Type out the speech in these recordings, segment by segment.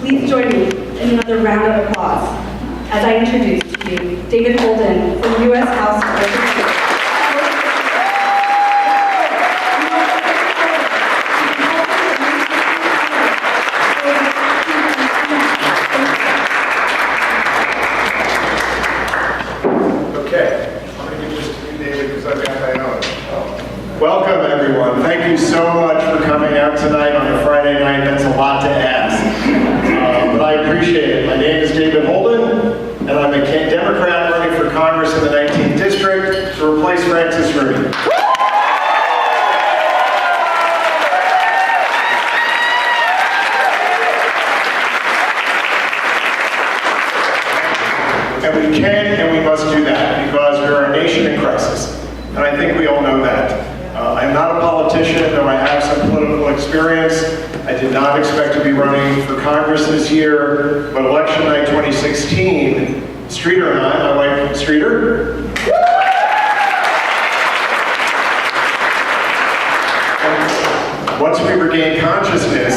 Please join me in another round of applause as I introduce to you David Holden from U.S. House of Representatives. Welcome, everyone. Thank you so much for coming out tonight on a Friday night. That's a lot to ask, but I appreciate it. My name is David Holden, and I'm a Democrat running for Congress in the 19th District to replace Francis Rooney. And we can and we must do that because we're a nation in crisis, and I think we all know that. I'm not a politician, though I have some political experience. I did not expect to be running for Congress this year, but election night 2016, Streeter and I, my wife Streeter, once we regained consciousness,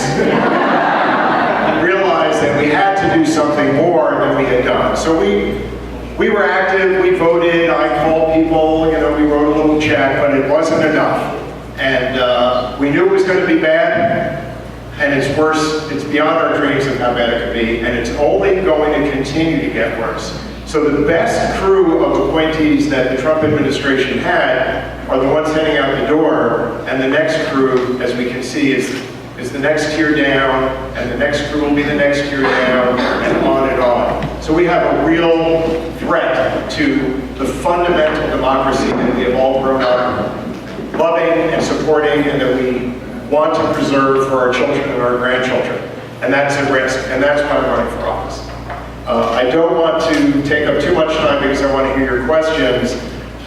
realized that we had to do something more than we had done. So we were active, we voted, I called people, we wrote a little check, but it wasn't enough. And we knew it was going to be bad, and it's worse, it's beyond our dreams of how bad it could be, and it's only going to continue to get worse. So the best crew of appointees that the Trump administration had are the ones heading out the door, and the next crew, as we can see, is the next tier down, and the next crew will be the next tier down, and on and on. So we have a real threat to the fundamental democracy that we have all grown up loving and supporting, and that we want to preserve for our children and our grandchildren. And that's at risk, and that's why I'm running for office. I don't want to take up too much time because I want to hear your questions,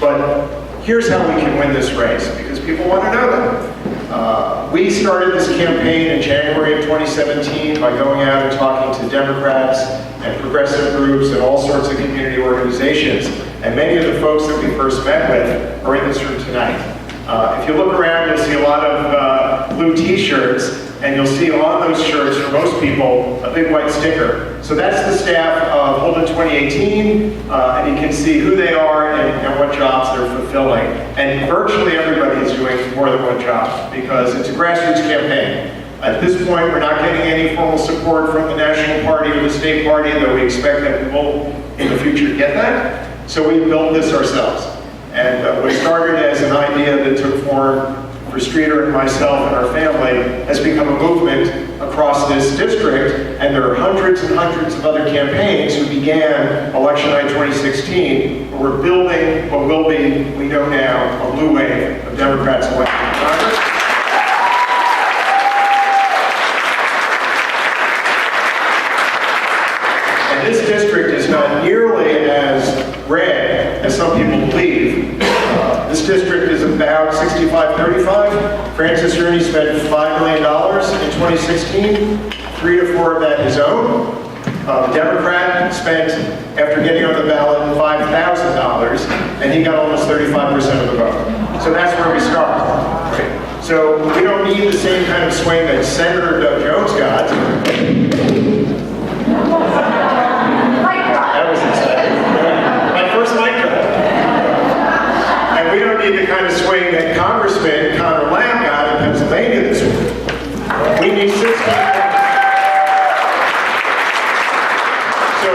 but here's how we can win this race, because people want to know that. We started this campaign in January of 2017 by going out and talking to Democrats and progressive groups and all sorts of community organizations. And many of the folks that we first met with are in this room tonight. If you look around, you'll see a lot of blue t-shirts, and you'll see on those shirts, for most people, a big white sticker. So that's the staff of Holden 2018, and you can see who they are and what jobs they're fulfilling. And virtually everybody is doing more than one job, because it's a grassroots campaign. At this point, we're not getting any formal support from the national party or the state party, though we expect that we will in the future get that. So we built this ourselves. And what started as an idea that took form for Streeter and myself and our family has become a movement across this district, and there are hundreds and hundreds of other campaigns who began election night 2016, where we're building what will be, we know now, a blue wave of Democrats elected to Congress. And this district is not nearly as red as some people believe. This district is about 65-35. Francis Rooney spent $5 million in 2016, 3 to 4 of that his own. The Democrat spent, after getting on the ballot, $5,000, and he got almost 35% of the vote. So that's where we start. Right? So we don't need the same kind of swing that Senator Doug Jones got. That was exciting. My first mic drop. And we don't need the kind of swing that Congressman Conor Lamb got in Pennsylvania this week. We need 6 people. So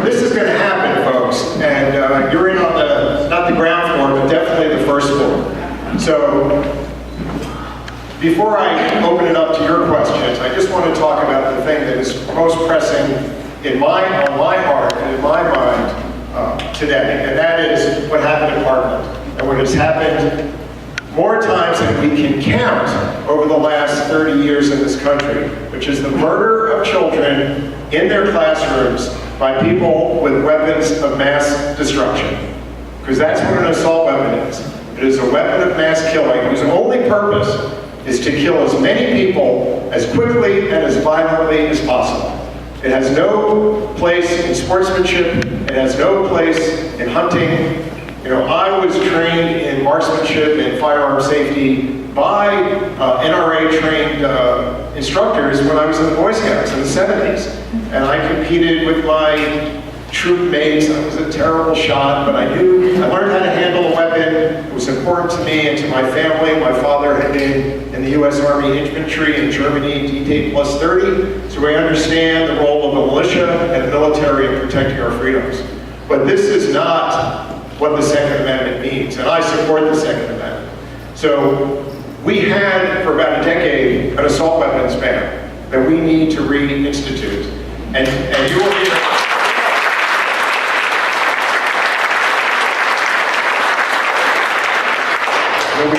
this is going to happen, folks. And you're in on the, not the ground floor, but definitely the first floor. So before I open it up to your questions, I just want to talk about the thing that is most pressing on my heart and in my mind today, and that is what happened in Parkland, and what has happened more times than we can count over the last 30 years in this country, which is the murder of children in their classrooms by people with weapons of mass destruction. Because that's what an assault weapon is. It is a weapon of mass killing whose only purpose is to kill as many people as quickly and as violently as possible. It has no place in sportsmanship. It has no place in hunting. You know, I was trained in marksmanship and firearm safety by NRA-trained instructors when I was in the Boy Scouts in the 70s. And I competed with my troop mates. I was a terrible shot, but I learned how to handle a weapon. It was important to me and to my family. My father had been in the U.S. Army Infantry in Germany, D-Day plus 30, so I understand the role of the militia and the military in protecting our freedoms. But this is not what the Second Amendment means, and I support the Second Amendment. So we had, for about a decade, an assault weapons ban that we need to reinstitute. And you will hear...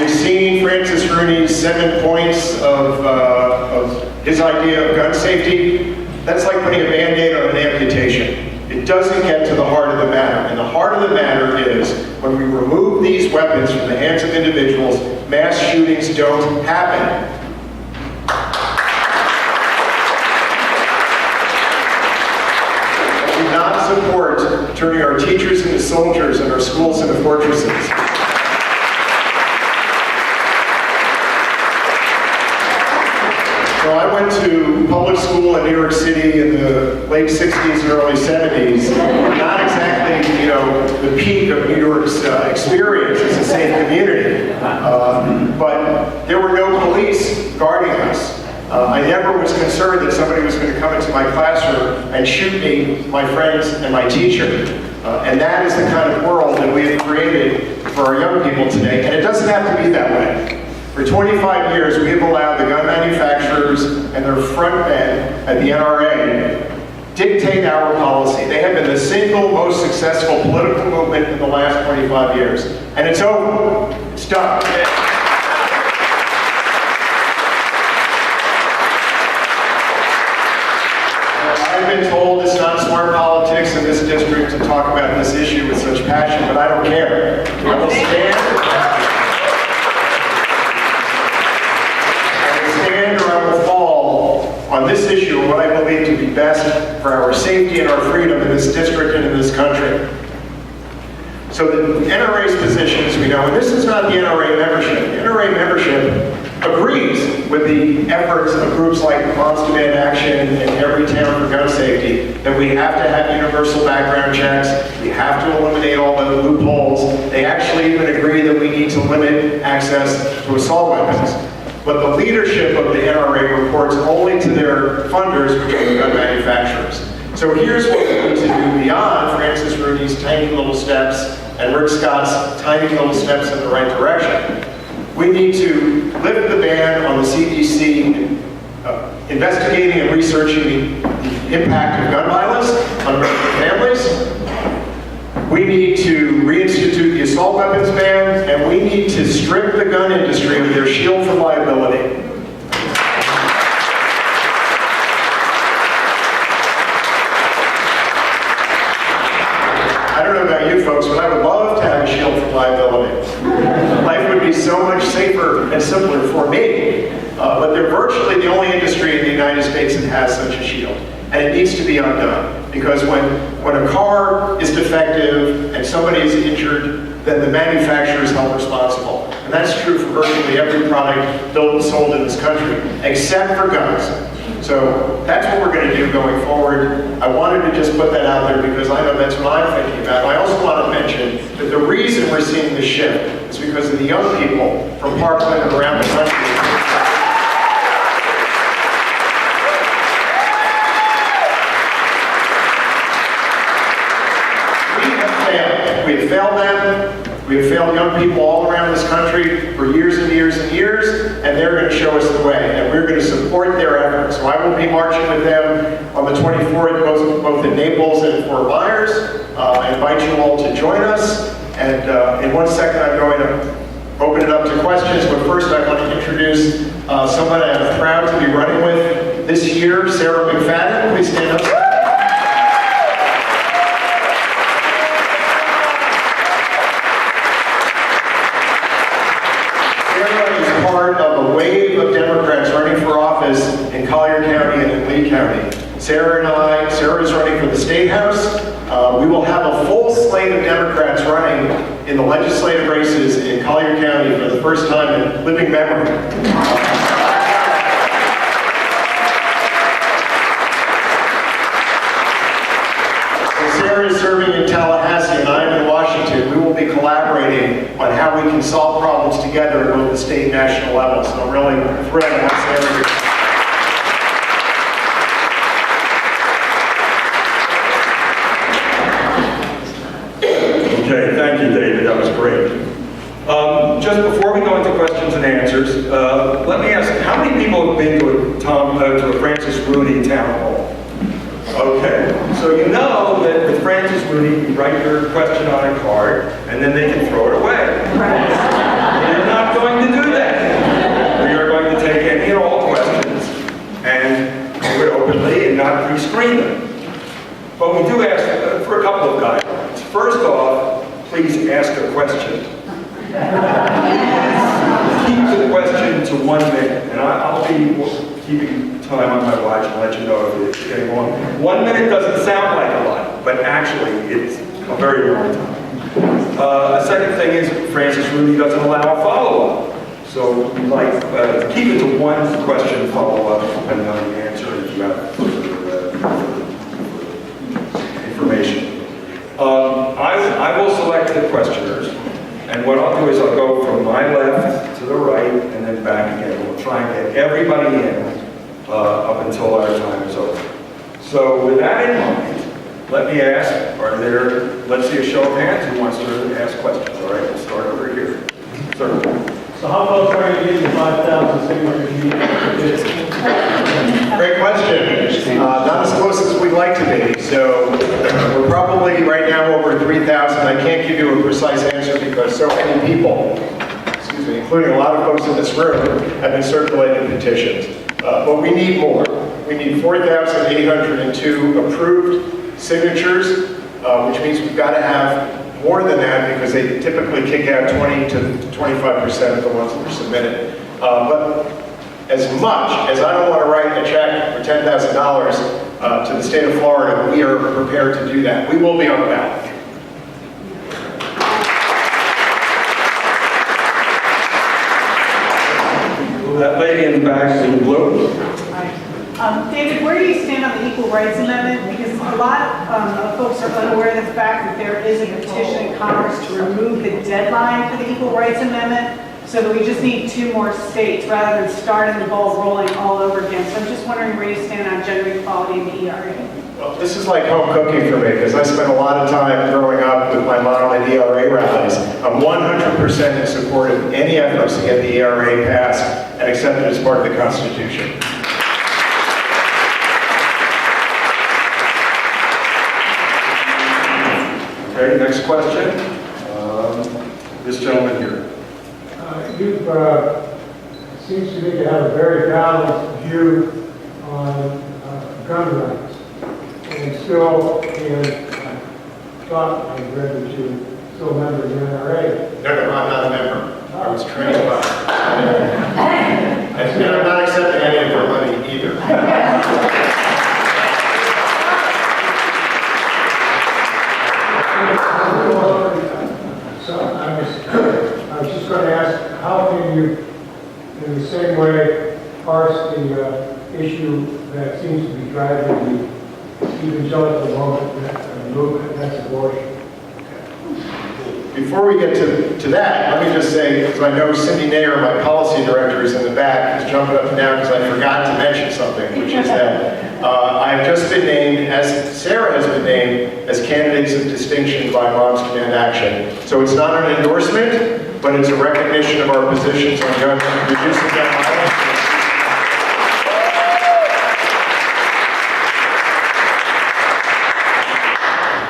We've seen Francis Rooney's 7 points of his idea of gun safety. That's like putting a Band-Aid on an amputation. It doesn't get to the heart of the matter. And the heart of the matter is, when we remove these weapons from the hands of individuals, mass shootings don't happen. I do not support turning our teachers into soldiers and our schools into fortresses. So I went to public school in New York City in the late 60s and early 70s. Not exactly, you know, the peak of New York's experience as a safe community. But there were no police guarding us. I never was concerned that somebody was going to come into my classroom and shoot me, my friends, and my teacher. And that is the kind of world that we have created for our young people today. And it doesn't have to be that way. For 25 years, we have allowed the gun manufacturers and their front men at the NRA dictate our policy. They have been the single most successful political movement in the last 25 years. And it's over. It's done. I've been told it's not smart politics in this district to talk about this issue with such passion, but I don't care. I will stand. Or I will fall on this issue of what I believe to be best for our safety and our freedom in this district and in this country. So the NRA's position, as we know, and this is not the NRA membership. The NRA membership agrees with the efforts of groups like Moms Demand Action in every town for gun safety, that we have to have universal background checks, we have to eliminate all the loopholes. They actually even agree that we need to limit access to assault weapons. But the leadership of the NRA reports only to their funders, which are the gun manufacturers. So here's what we need to do beyond Francis Rooney's tiny little steps and Rick Scott's tiny little steps in the right direction. We need to lift the ban on the CDC investigating and researching the impact of gun violence on American families. We need to reinstitute the assault weapons ban, and we need to strip the gun industry of their shield from liability. I don't know about you folks, but I would love to have a shield from liability. Life would be so much safer and simpler for me. But they're virtually the only industry in the United States that has such a shield. And it needs to be undone. Because when a car is defective and somebody is injured, then the manufacturer is held responsible. And that's true for virtually every product built and sold in this country, except for guns. So that's what we're going to do going forward. I wanted to just put that out there because I know that's what I'm thinking about. I also want to mention that the reason we're seeing this shift is because of the young people from Parkland and around the country. We have failed them. We have failed young people all around this country for years and years and years, and they're going to show us the way, and we're going to support their efforts. So I will be marching with them on the 24th, both in Naples and Fort Myers. I invite you all to join us, and in 1 second I'm going to open it up to questions, but first I want to introduce someone I'm proud to be running with this year, Sarah McFadden. Please stand up. Part of a wave of Democrats running for office in Collier County and in Lee County. Sarah is running for the State House. We will have a full slate of Democrats running in the legislative races in Collier County for the first time in living memory. Sarah is serving in Tallahassee and I am in Washington. We will be collaborating on how we can solve problems together at both the state and national level. So I'm really thrilled to have Sarah here. Okay, thank you, David. That was great. Just before we go into questions and answers, let me ask, how many people have been to a Francis Rooney town hall? Okay, so you know that with Francis Rooney, you write your question on a card, and then they can throw it away. We're not going to do that. We are going to take any and all questions and do it openly and not pre-screen them. But we do ask for a couple of guidelines. First off, please ask a question. Keep the question to 1 minute, and I'll be keeping time on my watch and let you know if it's getting long. 1 minute doesn't sound like a lot, but actually it's a very long time. The second thing is Francis Rooney doesn't allow a follow-up. So we like to keep it to one question follow-up depending on the answer if you have further information. I will select the questioners, and what I'll do is I'll go from my left to the right and then back again. We'll try and get everybody in up until our time is over. So with that in mind, let me ask, let's see a show of hands who wants to ask questions. All right, we'll start over here. Sir. So how close are you getting to 5,000 signatures you need? Great question. Not as close as we'd like to be. So we're probably right now over 3,000. I can't give you a precise answer because so many people, including a lot of folks in this room, have been circulating petitions. But we need more. We need 4,802 approved signatures, which means we've got to have more than that because they typically kick out 20 to 25% of the ones that were submitted. But as much as I don't want to write a check for $10,000 to the state of Florida, we are prepared to do that. We will be on the ballot. That lady in the back in blue. David, where do you stand on the Equal Rights Amendment? Because a lot of folks are unaware of the fact that there is a petition in Congress to remove the deadline for the Equal Rights Amendment, so that we just need 2 more states rather than starting the ball rolling all over again. So I'm just wondering where you stand on gender equality in the ERA. Well, this is like home cooking for me because I spent a lot of time growing up with my mom at ERA rallies. I'm 100% in support of any efforts to get the ERA passed and accepted as part of the Constitution. Okay, next question. This gentleman here. Seems to me to have a very balanced view on gun rights. And still, I thought I read that you're still a member of the NRA. No, I'm not a member. I was trained by and I'm not accepting any of her money either. So I was just going to ask, how can you, in the same way, parse the issue that seems to be driving the evangelical movement, that's abortion? Before we get to that, let me just say, because I know Cindy Nair, my policy director, is in the back, is jumping up and down because I forgot to mention something, which is that I've just been named, as Sarah has been named, as candidates of distinction by Moms Command Action. So it's not an endorsement, but it's a recognition of our positions on reducing gun violence.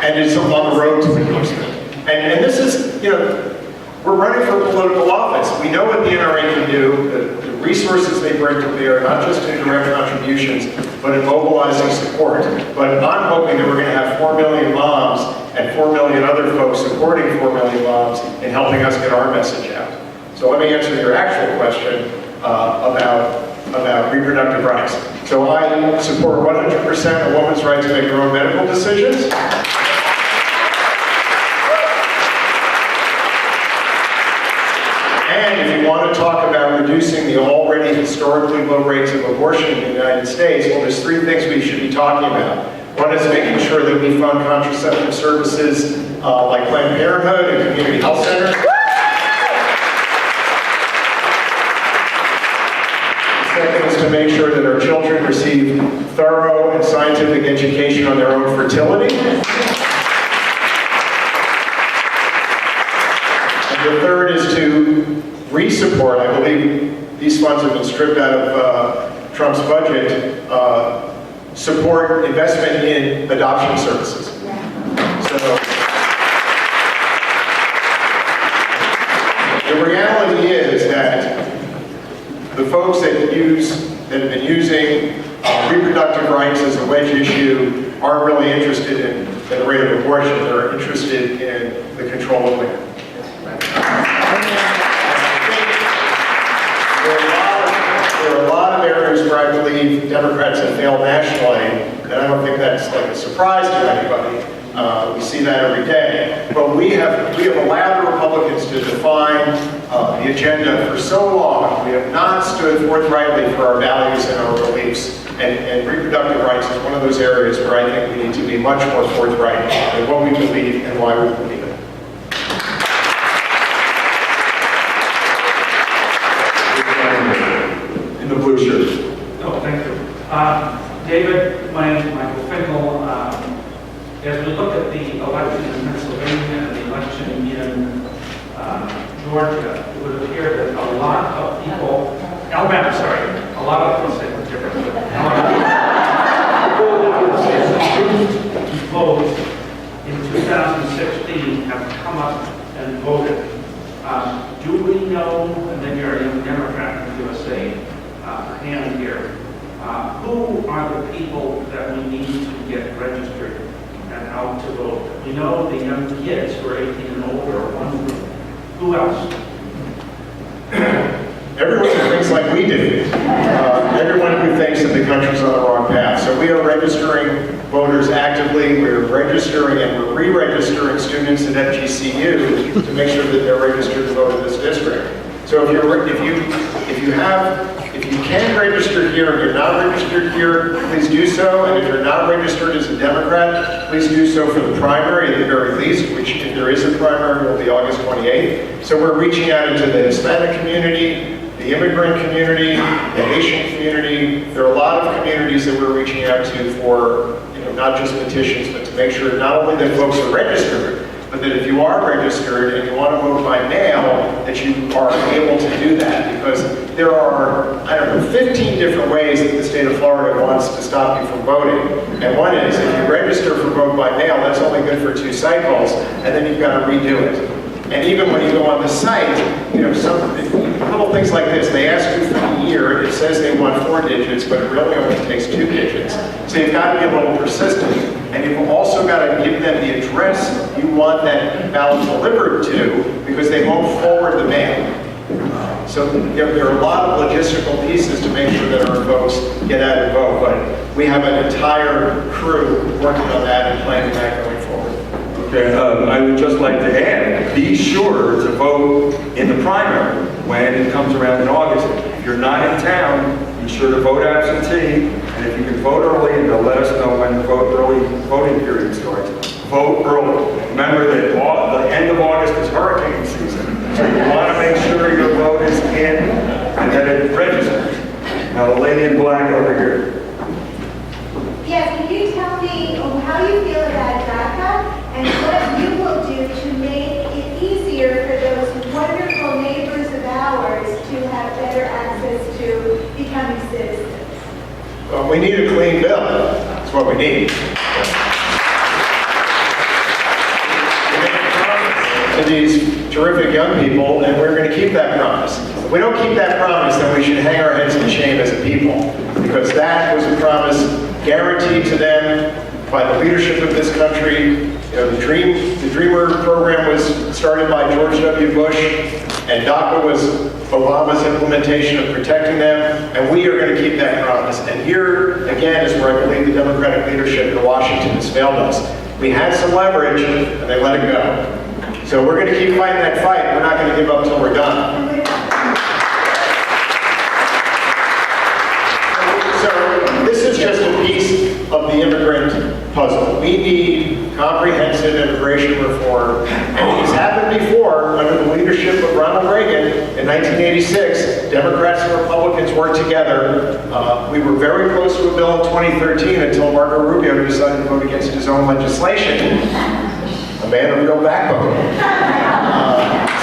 And it's on the road to endorsement. And this is, we're running for political office. We know what the NRA can do, the resources they bring to bear, not just in direct contributions, but in mobilizing support. But I'm hoping that we're going to have 4 million moms and 4 million other folks supporting 4 million moms in helping us get our message out. So let me answer your actual question about about reproductive rights. So I support 100% a woman's right to make her own medical decisions. And if you want to talk about reducing the already historically low rates of abortion in the United States, well, there's three things we should be talking about. One is making sure that we fund contraceptive services like Planned Parenthood and community health centers. The second is to make sure that our children receive thorough and scientific education on their own fertility. The third is to re-support, I believe these funds have been stripped out of Trump's budget, support investment in adoption services. So, the reality is that the folks that have been using reproductive rights as a wedge issue aren't really interested in the rate of abortion, they're interested in the control of women. There are a lot of areas where I believe Democrats have failed nationally, and I don't think that's like a surprise to anybody. We see that every day. But we have allowed the Republicans to define the agenda for so long. We have not stood forthrightly for our values and our beliefs. And reproductive rights is one of those areas where I think we need to be much more forthright in what we believe and why we believe it. In the blue shirt. Oh, thank you. David, my name is Michael Finkel. As we look at the election in Pennsylvania and the election in Georgia, it would appear that a lot of people, Alabama, sorry, a lot of people say it's different. Who voted in 2016 have come up and voted. Do we know, and then you're a young Democrat in the USA, hand here, who are the people that we need to get registered and out to vote? We know the young kids who are 18 and older are one group. Who else? Everyone who thinks like we do. Everyone who thinks that the country's on the wrong path. So we are registering voters actively. We're registering and we're re-registering students at FGCU to make sure that they're registered to vote in this district. So if you can register here and you're not registered here, please do so. And if you're not registered as a Democrat, please do so for the primary at the very least, which if there is a primary will be August 28th. So we're reaching out into the Hispanic community, the immigrant community, the Haitian community. There are a lot of communities that we're reaching out to for, not just petitions, but to make sure not only that folks are registered, but that if you are registered and you want to vote by mail, that you are able to do that. Because there are, 15 different ways that the state of Florida wants to stop you from voting. And one is, if you register for vote by mail, that's only good for 2 cycles, and then you've got to redo it. And even when you go on the site, a couple things like this, they ask you for the year, it says they want 4 digits, but it really only takes 2 digits. So you've got to be a little persistent. And you've also got to give them the address you want that ballot delivered to, because they won't forward the mail. So there are a lot of logistical pieces to make sure that our folks get out and vote, but we have an entire crew working on that and planning that going forward. Okay, I would just like to add, be sure to vote in the primary when it comes around in August. If you're not in town, be sure to vote absentee, and if you can vote early, they'll let us know when the early voting period starts. Vote early. Remember that the end of August is hurricane season, so you want to make sure your vote is in and that it's registered. Now the lady in black over here. Yes, can you tell me how you feel about DACA and what you will do to make it easier for those wonderful neighbors of ours to have better access to becoming citizens? Well, we need a clean bill. That's what we need. We made a promise to these terrific young people, and we're going to keep that promise. If we don't keep that promise, then we should hang our heads in shame as a people, because that was a promise guaranteed to them by the leadership of this country. The Dreamer program was started by George W. Bush. And DACA was Obama's implementation of protecting them, and we are going to keep that promise. And here, again, is where I believe the Democratic leadership in Washington has failed us. We had some leverage, and they let it go. So we're going to keep fighting that fight. We're not going to give up until we're done. So this is just a piece of the immigrant puzzle. We need comprehensive immigration reform, and it's happened before under the leadership of Ronald Reagan in 1986. Democrats and Republicans worked together. We were very close to a bill in 2013 until Marco Rubio decided to vote against his own legislation. A man of real backbone.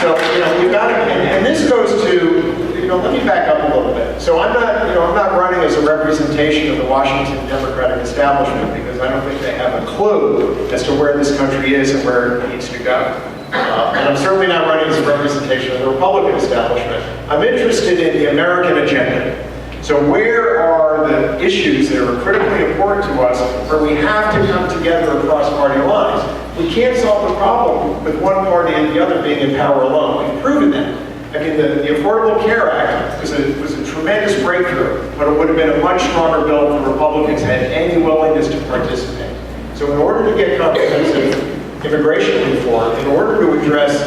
So, you've got to, and this goes to, let me back up a little bit. So I'm not running as a representation of the Washington Democratic establishment because I don't think they have a clue as to where this country is and where it needs to go. And I'm certainly not running as a representation of the Republican establishment. I'm interested in the American agenda. So where are the issues that are critically important to us where we have to come together across party lines? We can't solve the problem with one party and the other being in power alone. We've proven that. I mean, the Affordable Care Act was a tremendous breakthrough, but it would have been a much stronger bill if the Republicans had any willingness to participate. So in order to get comprehensive immigration reform, in order to address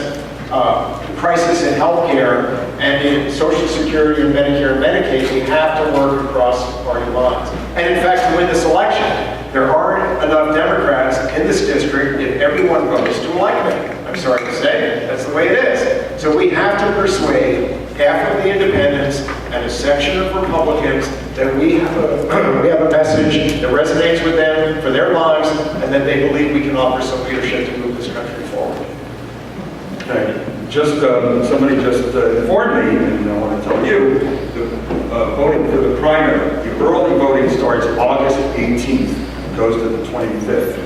the crisis in health care and in Social Security and Medicare and Medicaid, we have to work across party lines. And in fact, to win this election, there aren't enough Democrats in this district if everyone votes to elect me. I'm sorry to say, that's the way it is. So we have to persuade half of the independents and a section of Republicans that we have a message that resonates with them for their lives and that they believe we can offer some leadership to move this country forward. Okay. Somebody just informed me, and I want to tell you, voting for the primary, the early voting starts August 18th, goes to the 25th.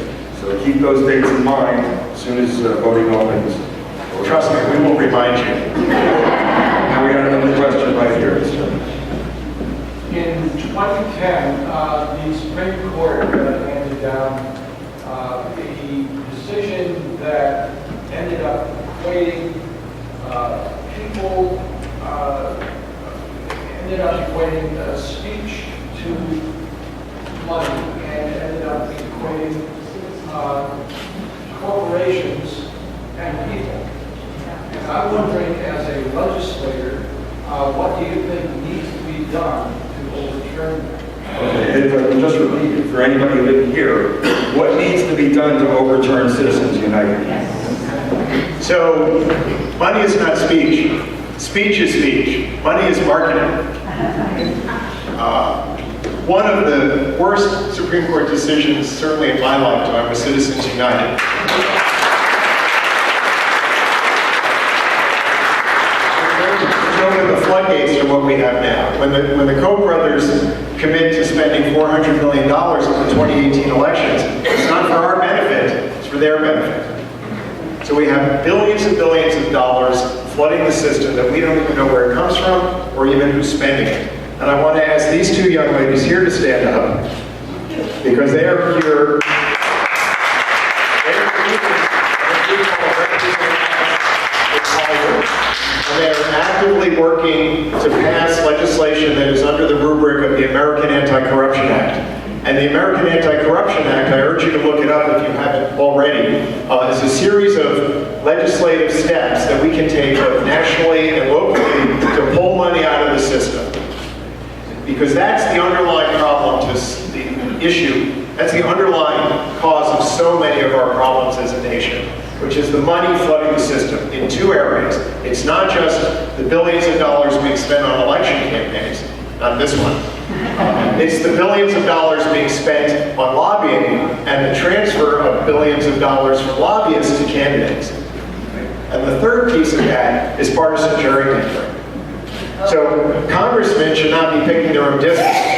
So keep those dates in mind as soon as voting opens. Trust me, we will remind you. Now we got another question right here. In 2010, the Supreme Court handed down a decision that ended up equating speech to money and ended up equating corporations and people. And I'm wondering, as a legislator, what do you think needs to be done to overturn that? Okay, if I can just repeat it for anybody who didn't hear, what needs to be done to overturn Citizens United? So, money is not speech. Speech is speech. Money is marketing. One of the worst Supreme Court decisions, certainly in my lifetime, was Citizens United. It opened the floodgates to what we have now. When the Koch brothers commit to spending $400 million in the 2018 elections, it's not for our benefit, it's for their benefit. So we have billions and billions of dollars flooding the system that we don't even know where it comes from or even who's spending it. And I want to ask these two young ladies here to stand up because they are here. And they are actively working to pass legislation that is under the rubric of the American Anti-Corruption Act. And the American Anti-Corruption Act, I urge you to look it up if you haven't already, is a series of legislative steps that we can take both nationally and locally to pull money out of the system. Because that's the underlying problem to the issue. That's the underlying cause of so many of our problems as a nation, which is the money flooding the system in two areas. It's not just the billions of dollars being spent on election campaigns, not this one. It's the billions of dollars being spent on lobbying and the transfer of billions of dollars from lobbyists to candidates. And the third piece of that is partisan gerrymandering. So congressmen should not be picking their own districts.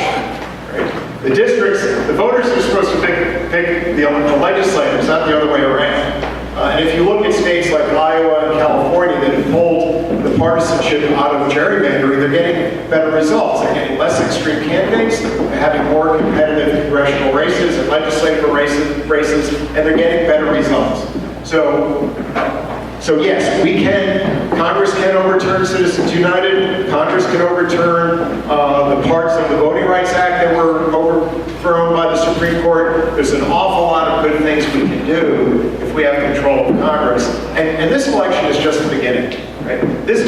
Right? The districts, the voters are supposed to pick the legislators, not the other way around. And if you look at states like Iowa and California that have pulled the partisanship out of gerrymandering, they're getting better results. They're getting less extreme candidates, they're having more competitive congressional races and legislative races, and they're getting better results. So So yes, Congress can overturn Citizens United, Congress can overturn the parts of the Voting Rights Act that were overthrown by the Supreme Court. There's an awful lot of good things we can do if we have control of Congress. And this election is just the beginning. Right? This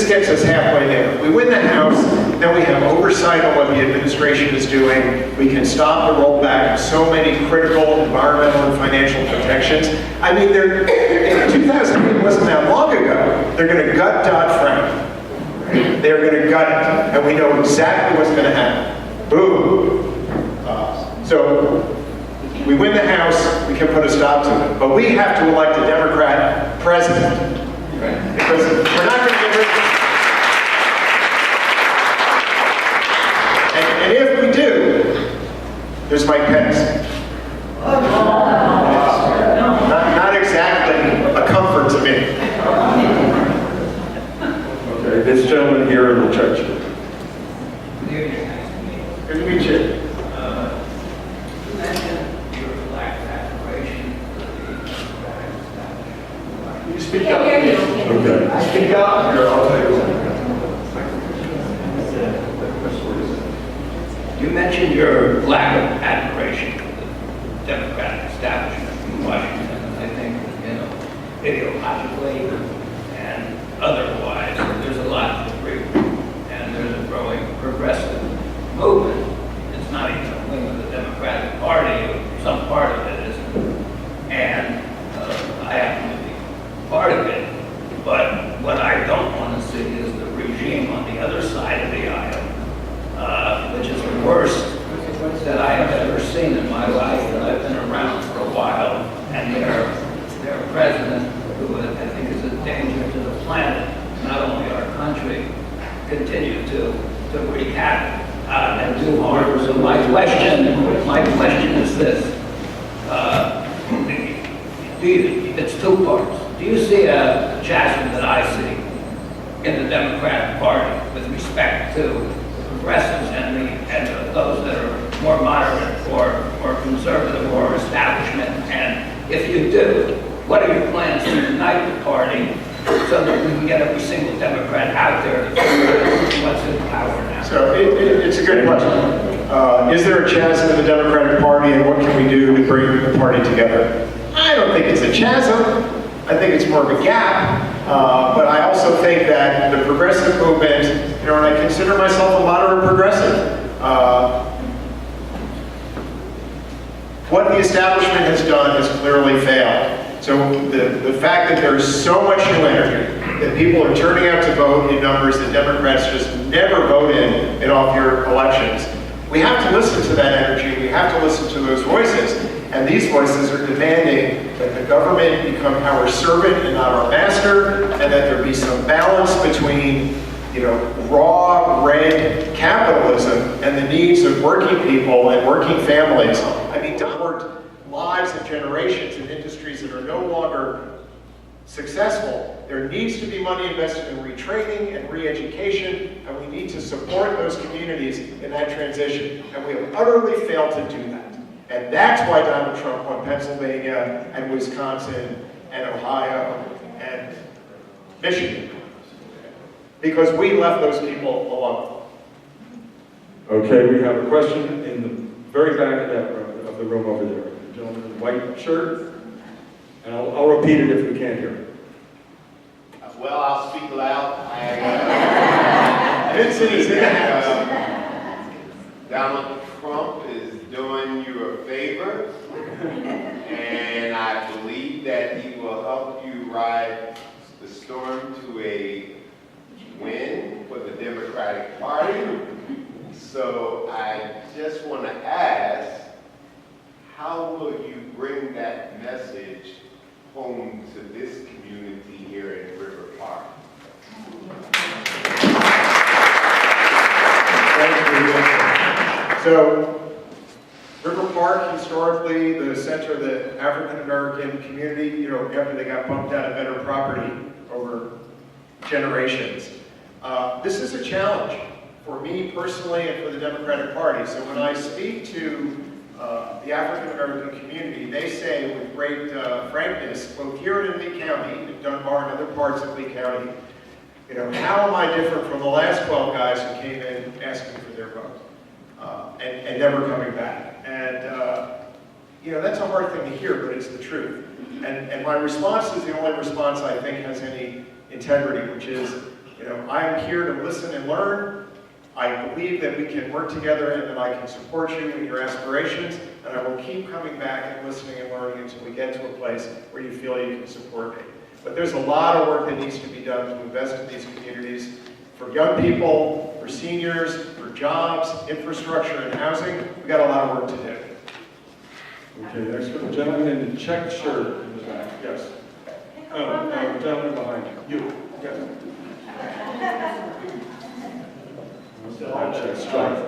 gets us halfway there. We win the House, then we have oversight on what the administration is doing. We can stop the rollback of so many critical environmental and financial protections. I mean, in 2008 wasn't that long ago. They're going to gut Dodd-Frank. Right? They're going to gut it, and we know exactly what's going to happen. Boom. So we win the House, we can put a stop to it. But we have to elect a Democrat president. Right. Because we're not going to get rid of it. And if we do, there's Mike Pence. Not exactly a comfort to me. Okay, this gentleman here in the church. Good to meet you. You mentioned your lack of aspiration for the democratic establishment. You speak up. Okay. Speak up. Here, I'll tell you what. You mentioned your lack of admiration for the Democratic establishment in Washington. I think, ideologically and otherwise, there's a lot to agree with. And there's a growing progressive movement. It's not even a wing of the Democratic Party, some part of it isn't. And I happen to be part of it. But what I don't want to see is the regime on the other side of the aisle, which is the worst that I have ever seen in my life, and I've been around for a while, and their president, who I think is a danger to the planet, not only our country, continue to wreak havoc and do harm. So my question is this. It's two parts. Do you see a chasm that I see in the Democratic Party with respect to progressives and those that are more moderate or conservative or establishment? And if you do, what are your plans to unite the party so that we can get every single Democrat out there to figure out what's in power now? So it's a good question. Is there a chasm in the Democratic Party, and what can we do to bring the party together? I don't think it's a chasm. I think it's more of a gap. But I also think that the progressive movement, and I consider myself a moderate progressive. What the establishment has done has clearly failed. So the fact that there's so much new energy, that people are turning out to vote in numbers that Democrats just never vote in off-year elections, we have to listen to that energy, we have to listen to those voices, and these voices are demanding that the government become our servant and not our master, and that there be some balance between raw, red capitalism and the needs of working people and working families. I mean, downward lives and generations in industries that are no longer successful. There needs to be money invested in retraining and re-education, and we need to support those communities in that transition. And we have utterly failed to do that. And that's why Donald Trump won Pennsylvania and Wisconsin and Ohio and Michigan. Because we left those people alone. Okay, we have a question in the very back of the room over there. The gentleman in the white shirt. And I'll repeat it if we can't hear it. Well, I'll speak loud. Donald Trump is doing you a favor, and I believe that he will help you ride the storm to a win for the Democratic Party. So I just want to ask, how will you bring that message home to this community here in River Park? Thank you. So, River Park, historically, the center of the African-American community, after they got bumped out of better property over generations. This is a challenge for me personally and for the Democratic Party. So when I speak to the African American community, they say with great frankness, both here in Lee County, in Dunbar and other parts of Lee County, you know, how am I different from the last 12 guys who came in asking for their vote and never coming back? And, you know, that's a hard thing to hear, but it's the truth. And my response is the only response I think has any integrity, which is, you know, I am here to listen and learn. I believe that we can work together and that I can support you in your aspirations, and I will keep coming back and listening and learning until we get to a place where you feel you can support me. But there's a lot of work that needs to be done to invest in these communities for young people, for seniors, for jobs, infrastructure, and housing. We've got a lot of work to do. Okay, next for the gentleman in the checked shirt in the back. Yes. Oh, the gentleman behind you. You. Yes. I'll check strike.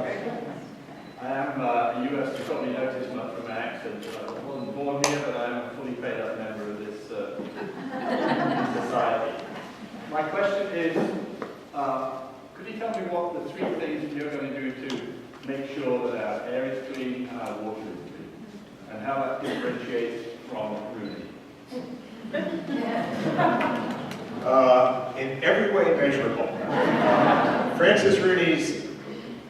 I am a US, you probably noticed not from my accent, I wasn't born here, but I am a fully paid up member of this society. My question is, could you tell me what the 3 things you're going to do to make sure that our air is clean and our water is clean, and how that differentiates from Rooney? In every way measurable. Francis Rooney's,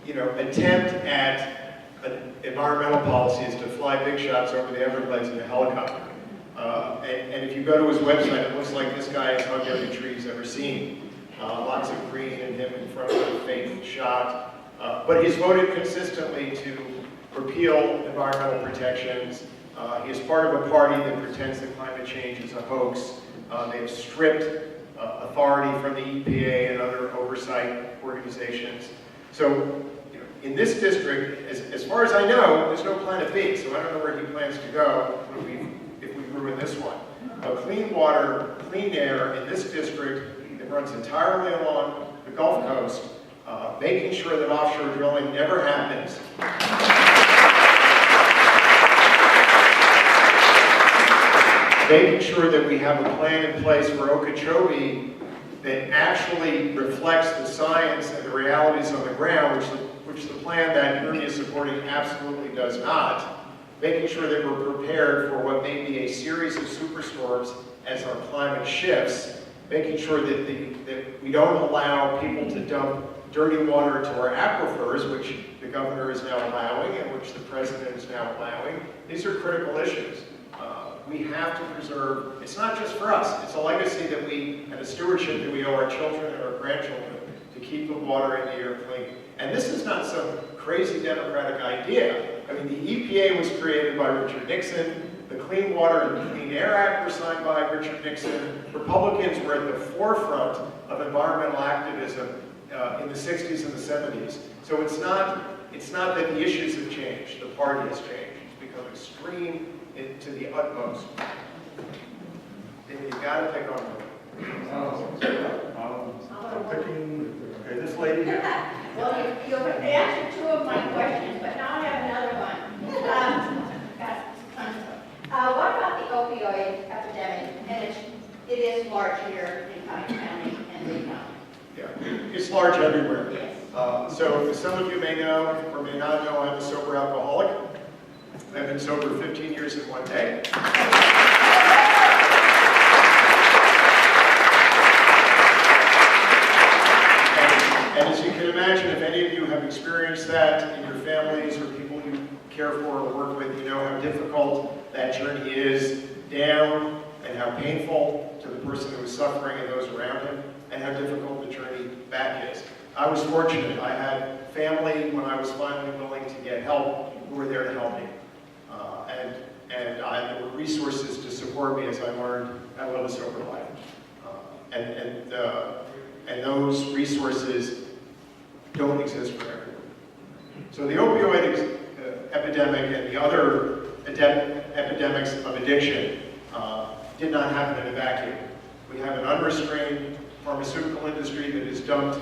you know, attempt at environmental policy is to fly big shots over the Everglades in a helicopter. And if you go to his website, it looks like this guy has hugged every tree he's ever seen. Lots of green and him in front of a fake shot. But he's voted consistently to repeal environmental protections. He is part of a party that pretends that climate change is a hoax. They've stripped authority from the EPA and other oversight organizations. So, you know, in this district, as far as I know, there's no Planet B, so I don't know where he plans to go if we ruin this one. But clean water, clean air in this district that runs entirely along the Gulf Coast, making sure that offshore drilling never happens. Making sure that we have a plan in place for Okeechobee that actually reflects the science and the realities on the ground, which the plan that Rooney is supporting absolutely does not. Making sure that we're prepared for what may be a series of superstorms as our climate shifts. Making sure that we don't allow people to dump dirty water into our aquifers, which the governor is now allowing and which the president is now allowing. These are critical issues. We have to preserve, it's not just for us, it's a legacy that and a stewardship that we owe our children and our grandchildren to keep the water and the air clean. And this is not some crazy democratic idea. I mean, the EPA was created by Richard Nixon, the Clean Water and Clean Air Act was signed by Richard Nixon. Republicans were at the forefront of environmental activism in the 60s and the 70s. So it's not that the issues have changed, the party has changed. It's become extreme to the utmost. Then you've got to pick on them. I'm picking, okay, this lady here. Well, you answered 2 of my questions, but now I have another one. What about the opioid epidemic? And it is large here in Pine County and Lee County. Yeah, it's large everywhere. Yes. So as some of you may know or may not know, I'm a sober alcoholic. I've been sober 15 years in 1 day. And as you can imagine, if any of you have experienced that in your families or people you care for or work with, you know how difficult that journey is down and how painful to the person who is suffering and those around him, and how difficult the journey back is. I was fortunate. I had family when I was finally willing to get help who were there to help me. And there were resources to support me as I learned how to live a sober life. And those resources don't exist for everyone. So the opioid epidemic and the other epidemics of addiction did not happen in a vacuum. We have an unrestrained pharmaceutical industry that has dumped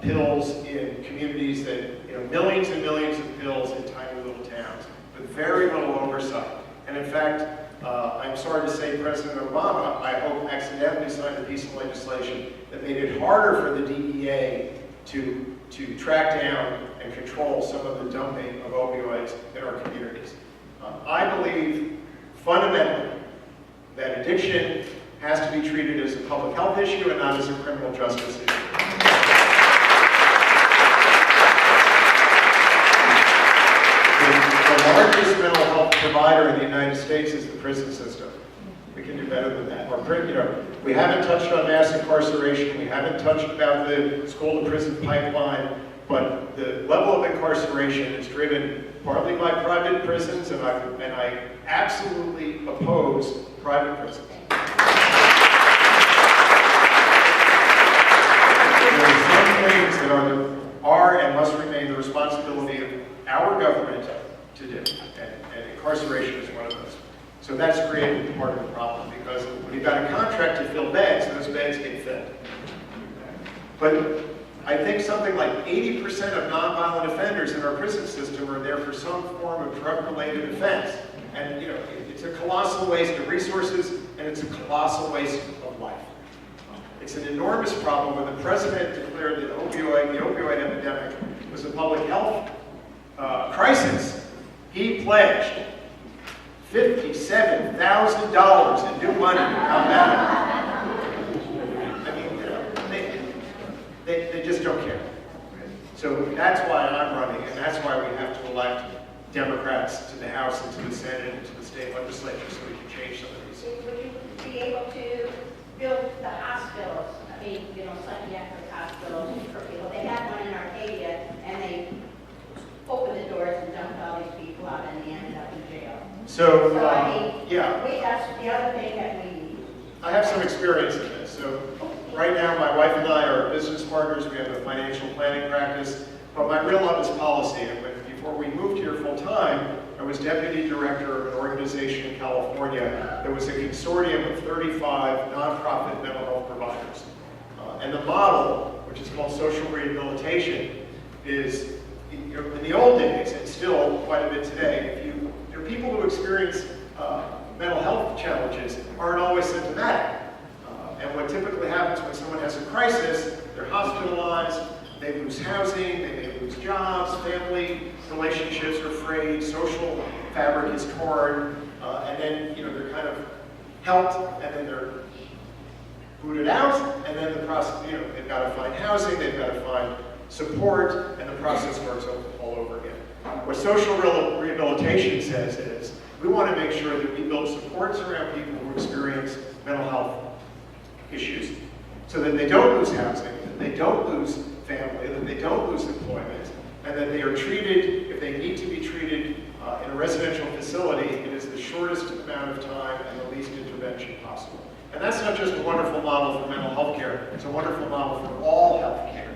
pills in communities that, you know, millions and millions of pills in tiny little towns with very little oversight. And in fact, I'm sorry to say President Obama, I hope, accidentally signed a piece of legislation that made it harder for the DEA to track down and control some of the dumping of opioids in our communities. I believe fundamentally that addiction has to be treated as a public health issue and not as a criminal justice issue. The largest mental health provider in the United States is the prison system. We can do better than that. We haven't touched on mass incarceration. We haven't touched about the school-to-prison pipeline. But the level of incarceration is driven partly by private prisons, and I absolutely oppose private prisons. There are some things that are and must remain the responsibility of our government to do, and incarceration is one of those. So that's created part of the problem, because when you've got a contract to fill beds, those beds get filled. But I think something like 80% of nonviolent offenders in our prison system are there for some form of drug-related offense. And it's a colossal waste of resources, and it's a colossal waste of life. It's an enormous problem. When the president declared that the opioid epidemic was a public health crisis, he pledged $57,000 in new money to combat it. They just don't care. So that's why I'm running, and that's why we have to elect Democrats to the House and to the Senate and to the state legislature so we can change some of these. Would you be able to build the hospitals? I mean, psychiatric hospitals for people. They had one in Arcadia, and they opened the doors and dumped all these people out, and they ended up in jail. So yeah. That's the other thing that we need. I have some experience in this. So right now, my wife and I are business partners. We have a financial planning practice. But my real love is policy. And before we moved here full time, I was deputy director of an organization in California that was a consortium of 35 nonprofit mental health providers. And the model, which is called social rehabilitation, is in the old days, and still quite a bit today, there are people who experience mental health challenges aren't always symptomatic. And what typically happens when someone has a crisis, they're hospitalized, they lose housing, they may lose jobs, family relationships are frayed, social fabric is torn, and then they're kind of helped, and then they're booted out, and then the process, they've got to find housing, they've got to find support, and the process starts all over again. What social rehabilitation says is, we want to make sure that we build supports around people who experience mental health issues, so that they don't lose housing, that they don't lose family, that they don't lose employment, and that they are treated, if they need to be treated in a residential facility, it is the shortest amount of time and the least intervention possible. And that's not just a wonderful model for mental health care, it's a wonderful model for all health care.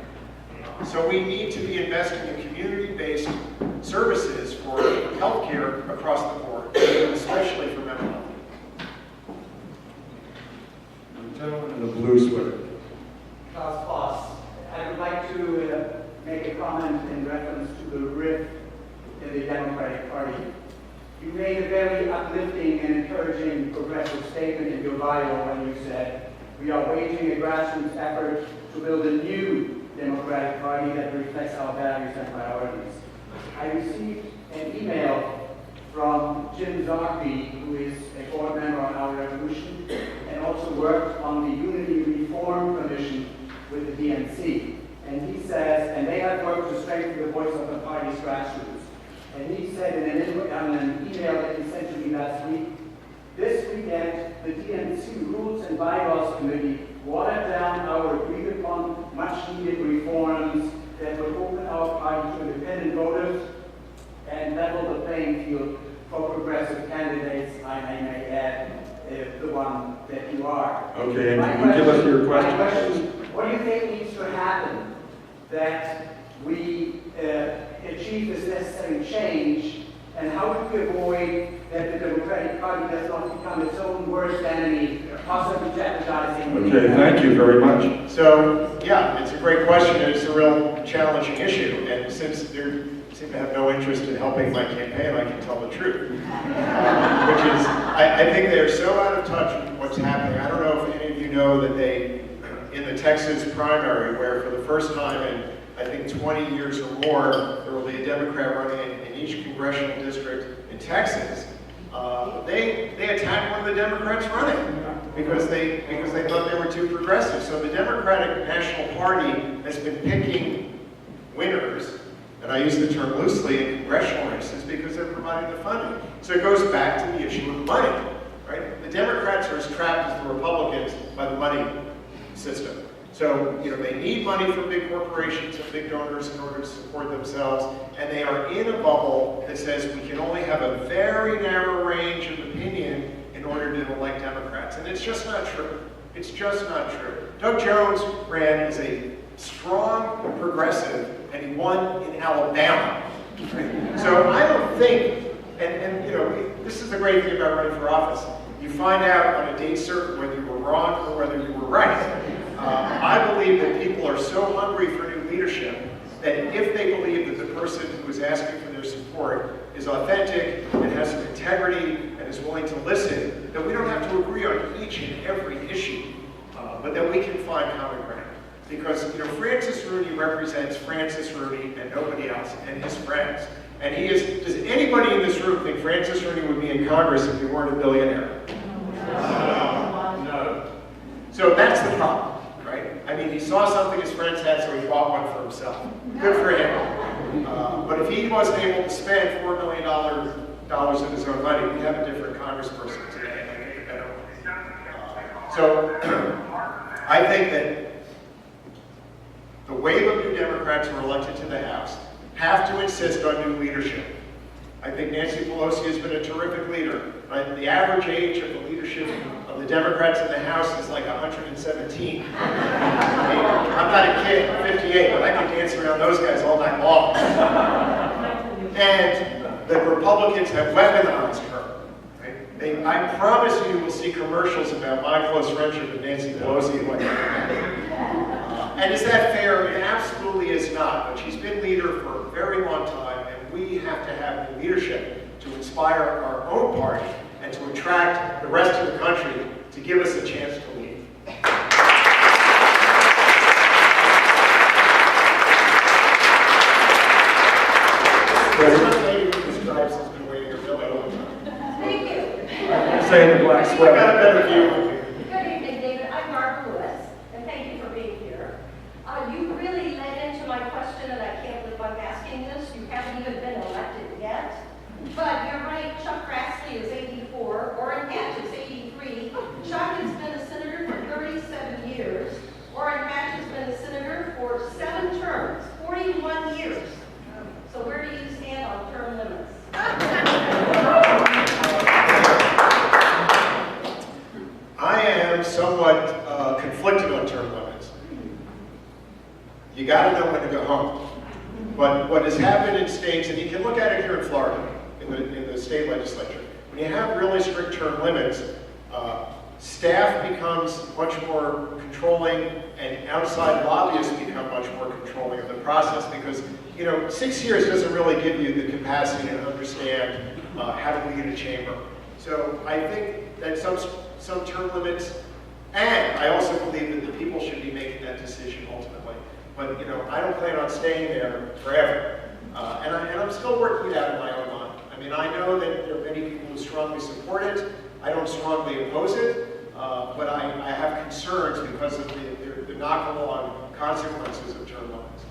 So we need to be investing in community-based services for health care across the board, especially for mental health. The gentleman in the blue sweater. Klaus Voss. I would like to make a comment in reference to the rift in the Democratic Party. You made a very uplifting and encouraging progressive statement in your bio when you said, "We are waging a grassroots effort to build a new Democratic Party that reflects our values and priorities." I received an email from Jim Zarkey, who is a board member on our revolution and also worked on the Unity Reform Commission with the DNC. And he says, and they have worked to strengthen the voice of the party's grassroots. And he said in an email that he sent to me last week, "This weekend, the DNC Rules and Bylaws Committee watered down our agreed upon much-needed reforms that would open our party to independent voters and level the playing field for progressive candidates, I may add, the one that you are." Okay, and can you give us your question? My question, what do you think needs to happen that we achieve this necessary change, and how do we avoid that the Democratic Party does not become its own worst enemy, possibly jeopardizing? Okay, thank you very much. So, yeah, it's a great question, and it's a real challenging issue, and since they seem to have no interest in helping my campaign, I can tell the truth. Which is, I think they're so out of touch with what's happening. I don't know if any of you know that in the Texas primary, where for the first time in I think, 20 years or more, there will be a Democrat running in each congressional district in Texas. They attacked one of the Democrats running because they thought they were too progressive. So the Democratic National Party has been picking winners, and I use the term loosely, in congressional races because they're providing the funding. So it goes back to the issue of money, right? The Democrats are as trapped as the Republicans by the money system. So, you know, they need money from big corporations and big donors in order to support themselves, and they are in a bubble that says we can only have a very narrow range of opinion in order to elect Democrats. And it's just not true. It's just not true. Doug Jones ran as a strong progressive, and he won in Alabama. Right? So I don't think, and you know, this is the great thing about running for office. You find out on a date certain whether you were wrong or whether you were right. I believe that people are so hungry for new leadership that if they believe that the person who is asking for their support is authentic and has some integrity and is willing to listen, that we don't have to agree on each and every issue, but that we can find common ground. Because, you know, Francis Rooney represents Francis Rooney and nobody else and his friends. And he is, does anybody in this room think Francis Rooney would be in Congress if he weren't a billionaire? No. So that's the problem. Right? I mean, he saw something his friends had, so he bought one for himself. Good for him. But if he wasn't able to spend $4 million of his own money, we'd have a different congressperson today, and I think a better one. So I think that the wave of new Democrats who are elected to the House have to insist on new leadership. I think Nancy Pelosi has been a terrific leader. Right? The average age of the leadership of the Democrats in the House is like 117. I'm not a kid, I'm 58, but I can dance around those guys all night long. And the Republicans have weaponized her. Right? I promise you will see commercials about my close friendship with Nancy Pelosi. And is that fair? It absolutely is not. But she's been leader for a very long time, and we have to have new leadership to inspire our own party and to attract the rest of the country to give us a chance to lead. This lady with the stripes has been waiting a really long time. Thank you. Say in the black sweater. I got a better view. Good evening, David. I'm Barbara Lewis, and thank you for being here. You really led into my question, and I can't believe I'm asking this. You haven't even been elected yet. But you're right, Chuck Grassley is 84, Orrin Hatch is 83. Chuck has been a senator for 37 years. Orrin Hatch has been a senator for 7 terms, 41 years. So where do you stand on term limits? I am somewhat conflicted on term limits. You got to know when to go home. But what has happened in states, and you can look at it here in Florida, in the state legislature, when you have really strict term limits, staff becomes much more controlling, and outside lobbyists become much more controlling of the process because, you know, 6 years doesn't really give you the capacity to understand how to lead a chamber. So I think that some term limits, and I also believe that the people should be making that decision ultimately. But, you know, I don't plan on staying there forever. And I'm still working it out in my own mind. I mean, I know that there are many people who strongly support it. I don't strongly oppose it, but I have concerns because of the knock-on consequences of term limits.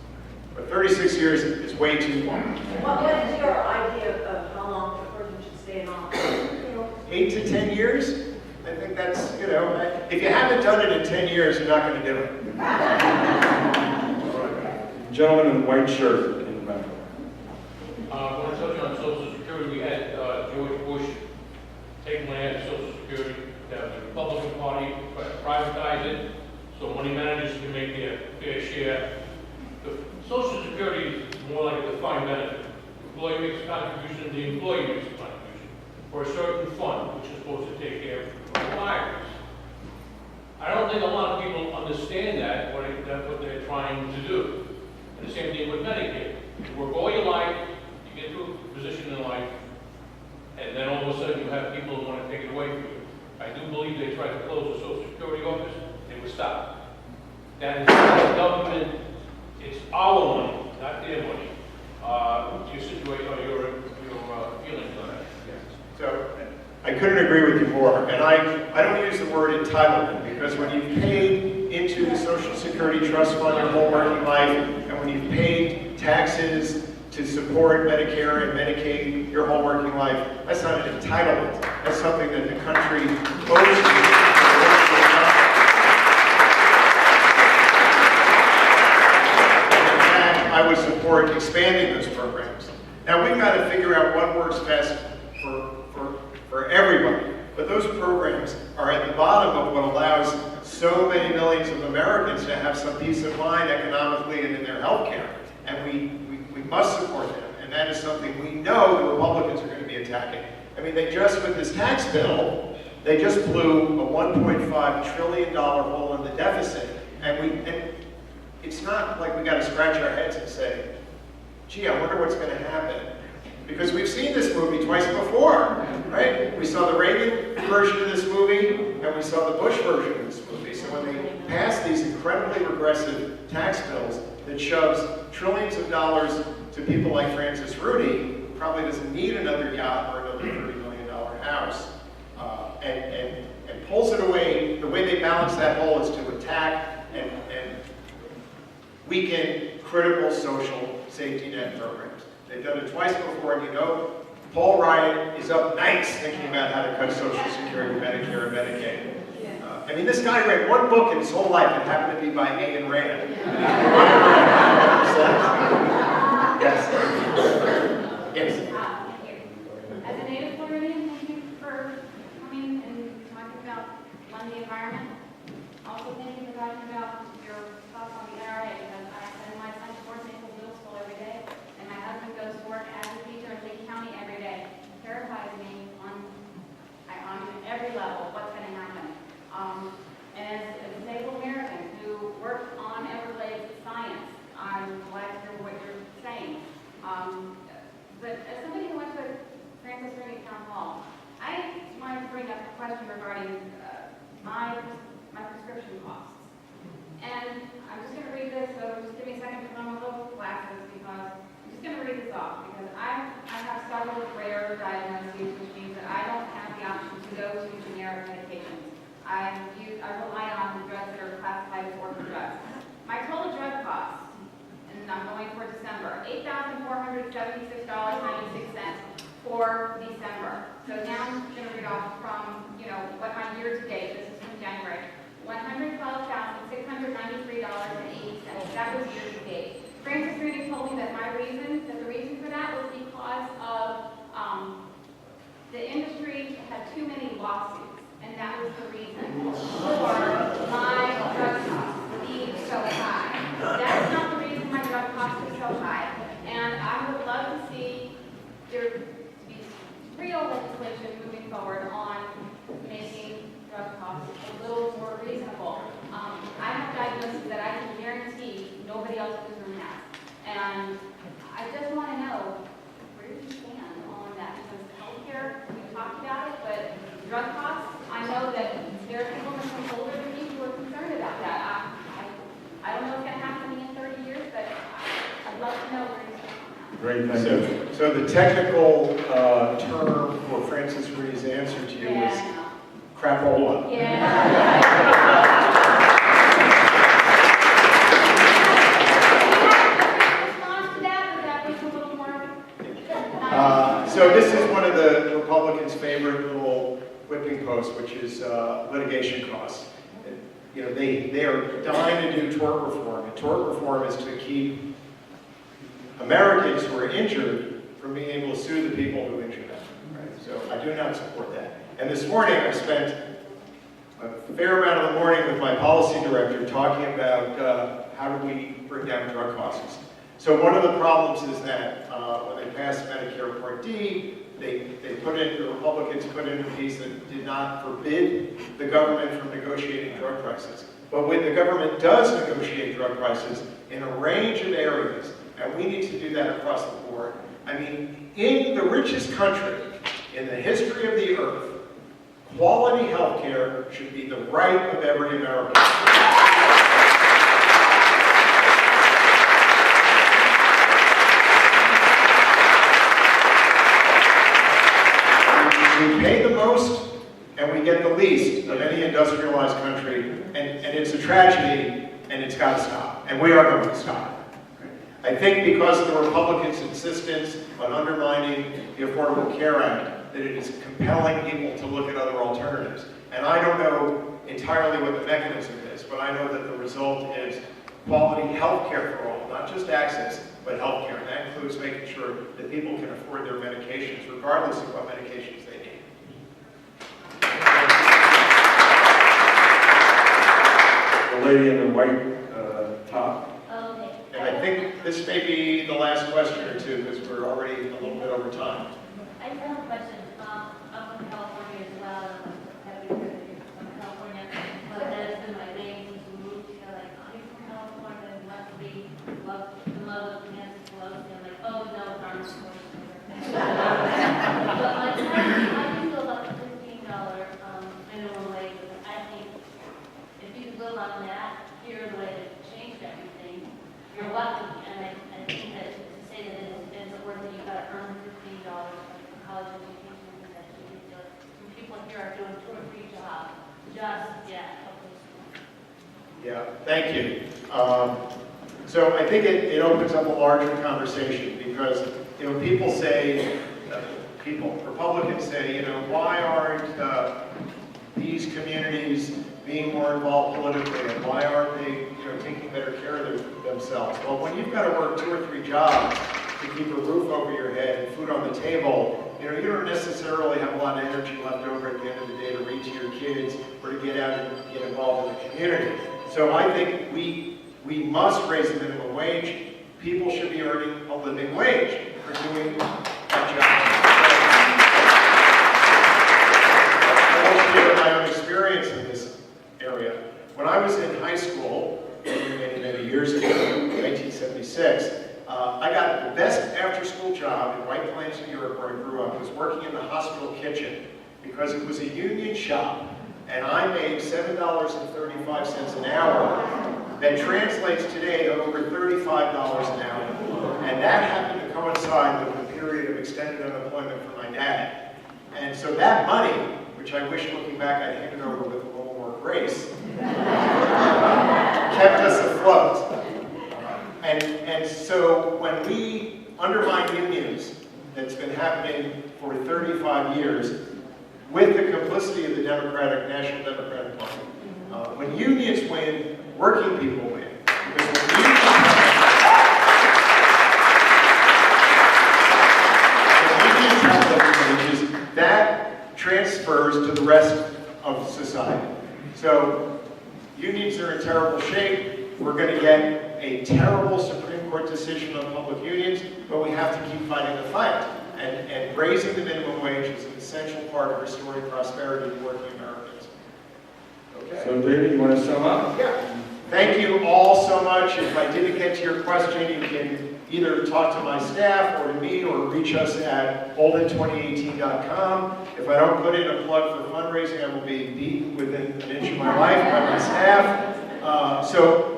But 36 years is way too long. Well, what is your idea of how long a person should stay in office? 8 to 10 years? I think that's, you know, if you haven't done it in 10 years, you're not going to do it. Gentleman in the white shirt in the back. When I touched on Social Security, we had George Bush take money out of Social Security, have the Republican Party privatize it, so money managers can make their fair share. The Social Security is more like a defined benefit. The employee makes a contribution, the employee makes a contribution for a certain fund, which is supposed to take care of retirements. I don't think a lot of people understand that, that's what they're trying to do. And the same thing with Medicaid. You work all your life, you get to a position in life, and then all of a sudden you have people who want to take it away from you. I do believe they tried to close the Social Security office, they were stopped. That is not a government It's our money, not their money. Your situation, or your feelings on that? So I couldn't agree with you more. And I don't use the word entitlement because when you've paid into the Social Security Trust Fund your whole working life, and when you've paid taxes to support Medicare and Medicaid your whole working life, that's not an entitlement. That's something that the country owes you. I would support expanding those programs. Now we've got to figure out what works best for everybody. But those programs are at the bottom of what allows so many millions of Americans to have some peace of mind economically and in their health care. And we must support them. And that is something we know the Republicans are going to be attacking. I mean, they just, with this tax bill, they just blew a $1.5 trillion hole in the deficit. And it's not like we got to scratch our heads and say, gee, I wonder what's going to happen. Because we've seen this movie twice before, right? We saw the Reagan version of this movie, and we saw the Bush version of this movie. So when they pass these incredibly regressive tax bills that shoves trillions of dollars to people like Francis Rudy, who probably doesn't need another yacht or another $30 million house, and pulls it away, the way they balance that hole is to attack and weaken critical social safety net programs. They've done it twice before, and you know, Paul Ryan is up nights thinking about how to cut Social Security, Medicare, and Medicaid. I mean, this guy read one book in his whole life, and happened to be by Ayn Rand. Yes. Yes. As a native Floridian, thank you for coming and talking about the environment. Also, thank you for talking about your thoughts on the NRA, because I send my son to Fort Maple Middle School every day, and my husband goes to work as a teacher in Lee County every day. It terrifies me on every level what's going to happen. And as a disabled American who worked on Everglades science, I'm glad to hear what you're saying. But as somebody who went to Francis Rooney Town Hall, I wanted to bring up a question regarding my prescription costs. And I'm just going to read this, so just give me a second to put on my little glasses, because I'm just going to read this off, because I have several rare diagnoses, which means that I don't have the option to go to generic medications. I rely on the drugs that are classified as orphan drugs. My total drug costs, and I'm going for December, $8,476.96 for December. So now I'm going to read off from, what my year to date, this is from January, $112,693.80. That was year to date. Francis Rudy told me that the reason for that was because of the industry had too many lawsuits. And that was the reason for my drug costs being so high. That's not the reason my drug costs are so high. And I would love to see there be real legislation moving forward on making drug costs a little more reasonable. I have diagnoses that I can guarantee nobody else in this room has. And I just want to know, where do you stand on that? Because healthcare, we talked about it, but drug costs, I know that there are people much older than me who are concerned about that. I don't know what's going to happen in 30 years, but I'd love to know where you stand on that. Great, thank you. So the technical term for Francis Rudy's answer to you was crapola. Yeah. So this is one of the Republicans' favorite little whipping posts, which is litigation costs. They are dying to do tort reform, and tort reform is to keep Americans who are injured from being able to sue the people who injured them. Right? So I do not support that. And this morning I spent a fair amount of the morning with my policy director talking about how do we bring down drug costs. So one of the problems is that when they passed Medicare Part D, the Republicans put in a piece that did not forbid the government from negotiating drug prices. But when the government does negotiate drug prices in a range of areas, and we need to do that across the board. I mean, in the richest country in the history of the earth, quality health care should be the right of every American. We pay the most and we get the least of any industrialized country, and it's a tragedy, and it's got to stop, and we are going to stop. I think because of the Republicans' insistence on undermining the Affordable Care Act, that it is compelling people to look at other alternatives. And I don't know entirely what the mechanism is, but I know that the result is quality health care for all, not just access, but health care. And that includes making sure that people can afford their medications, regardless of what medications they need. The lady in the white top. And I think this may be the last question or two, because we're already a little bit over time. I just have a question. I'm from California as well, and I'm happy to be from California. But that has been my name since we moved here. Like, oh, you're from California, and love to be, love of Nancy Pelosi. I'm like, oh no, it's our story. But like, how do you feel about the $15 minimum wage? I think if you could live on that, here's the way to change everything. You're welcome, and I think that to say that it ends up worth it, you gotta earn $15 for college education, and that's ridiculous. Some people here are doing 2 or 3 jobs, just, Yeah, thank you. So I think it opens up a larger conversation, because, you know, people say, Republicans say, you know, why aren't these communities being more involved politically, and why aren't they, you know, taking better care of themselves? Well, when you've got to work 2 or 3 jobs to keep a roof over your head and food on the table, you know, you don't necessarily have a lot of energy left over at the end of the day to read to your kids or to get out and get involved in the community. So I think we must raise the minimum wage. People should be earning a living wage for doing that job. I will share my own experience in this area. When I was in high school, many years ago, 1976, I got the best after-school job in White Plains, New York, where I grew up. I was working in the hospital kitchen because it was a union shop, and I made $7.35 an hour. That translates today to over $35 an hour, and that happened to coincide with the period of extended unemployment for my dad. And so that money, which I wish looking back I'd handed over with a little more grace, kept us afloat. And so when we undermine unions, that's been happening for 35 years, with the complicity of the National Democratic Party, when unions win, working people win. Because when unions have living wages, that transfers to the rest of society. So unions are in terrible shape. We're going to get a terrible Supreme Court decision on public unions, but we have to keep fighting the fight. And raising the minimum wage is an essential part of restoring prosperity to working Americans. Okay. So David, you want to sum up? Yeah. Thank you all so much. If I didn't get to your question, you can either talk to my staff or to me, or reach us at Holden2018.com. If I don't put in a plug for fundraising, I will be beaten within an inch of my life by my staff. So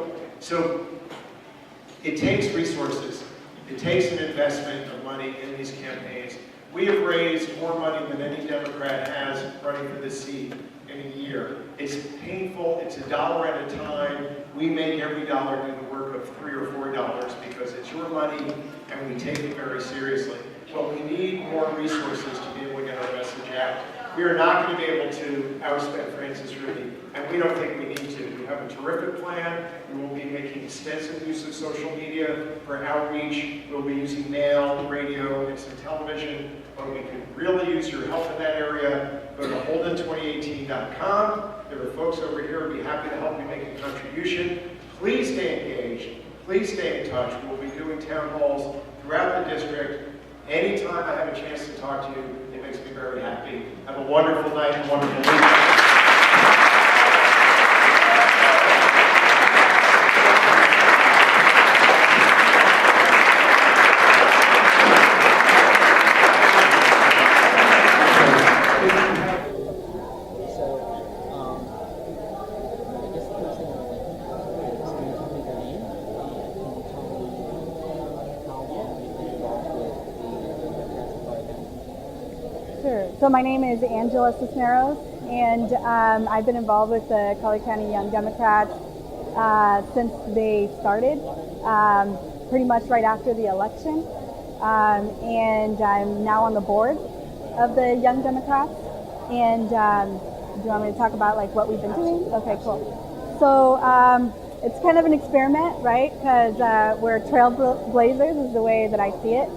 it takes resources. It takes an investment of money in these campaigns. We have raised more money than any Democrat has running for this seat in a year. It's painful. It's $1 at a time. We make every dollar do the work of $3 or $4 because it's your money and we take it very seriously. But we need more resources to be able to get our message out. We are not going to be able to outspend Francis Rooney, and we don't think we need to. We have a terrific plan. We will be making extensive use of social media for outreach. We'll be using mail, radio, and some television. But we can really use your help in that area. Go to Holden2018.com. There are folks over here who would be happy to help you make a contribution. Please stay engaged. Please stay in touch. We'll be doing town halls throughout the district. Anytime I have a chance to talk to you, it makes me very happy. Have a wonderful night and wonderful week. So So my name is Angela Cisneros, and I've been involved with the Collier County Young Democrats since they started, pretty much right after the election. And I'm now on the board of the Young Democrats. And do you want me to talk about like what we've been doing? Okay, cool. So it's kind of an experiment, right? Because we're trailblazers is the way that I see it.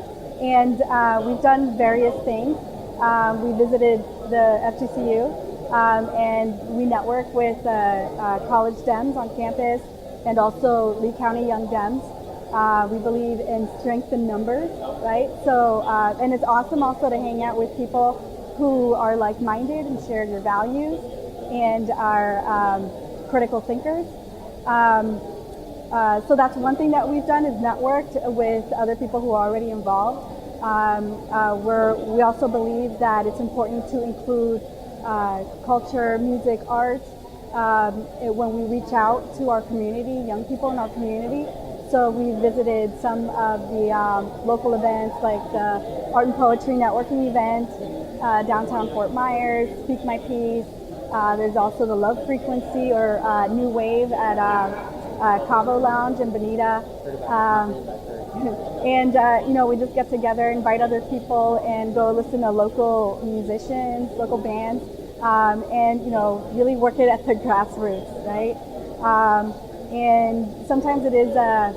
And we've done various things. We visited the FGCU and we network with college Dems on campus and also Lee County Young Dems. We believe in strength in numbers, right? So, and it's awesome also to hang out with people who are like-minded and share your values and are critical thinkers. So that's one thing that we've done is networked with other people who are already involved. We also believe that it's important to include culture, music, art when we reach out to our community, young people in our community. So we visited some of the local events like the Art and Poetry Networking event, downtown Fort Myers, Speak My Piece. There's also the Love Frequency or New Wave at Cabo Lounge in Bonita. And we just get together, invite other people, and go listen to local musicians, local bands, and really work it at the grassroots, right? And sometimes it is, I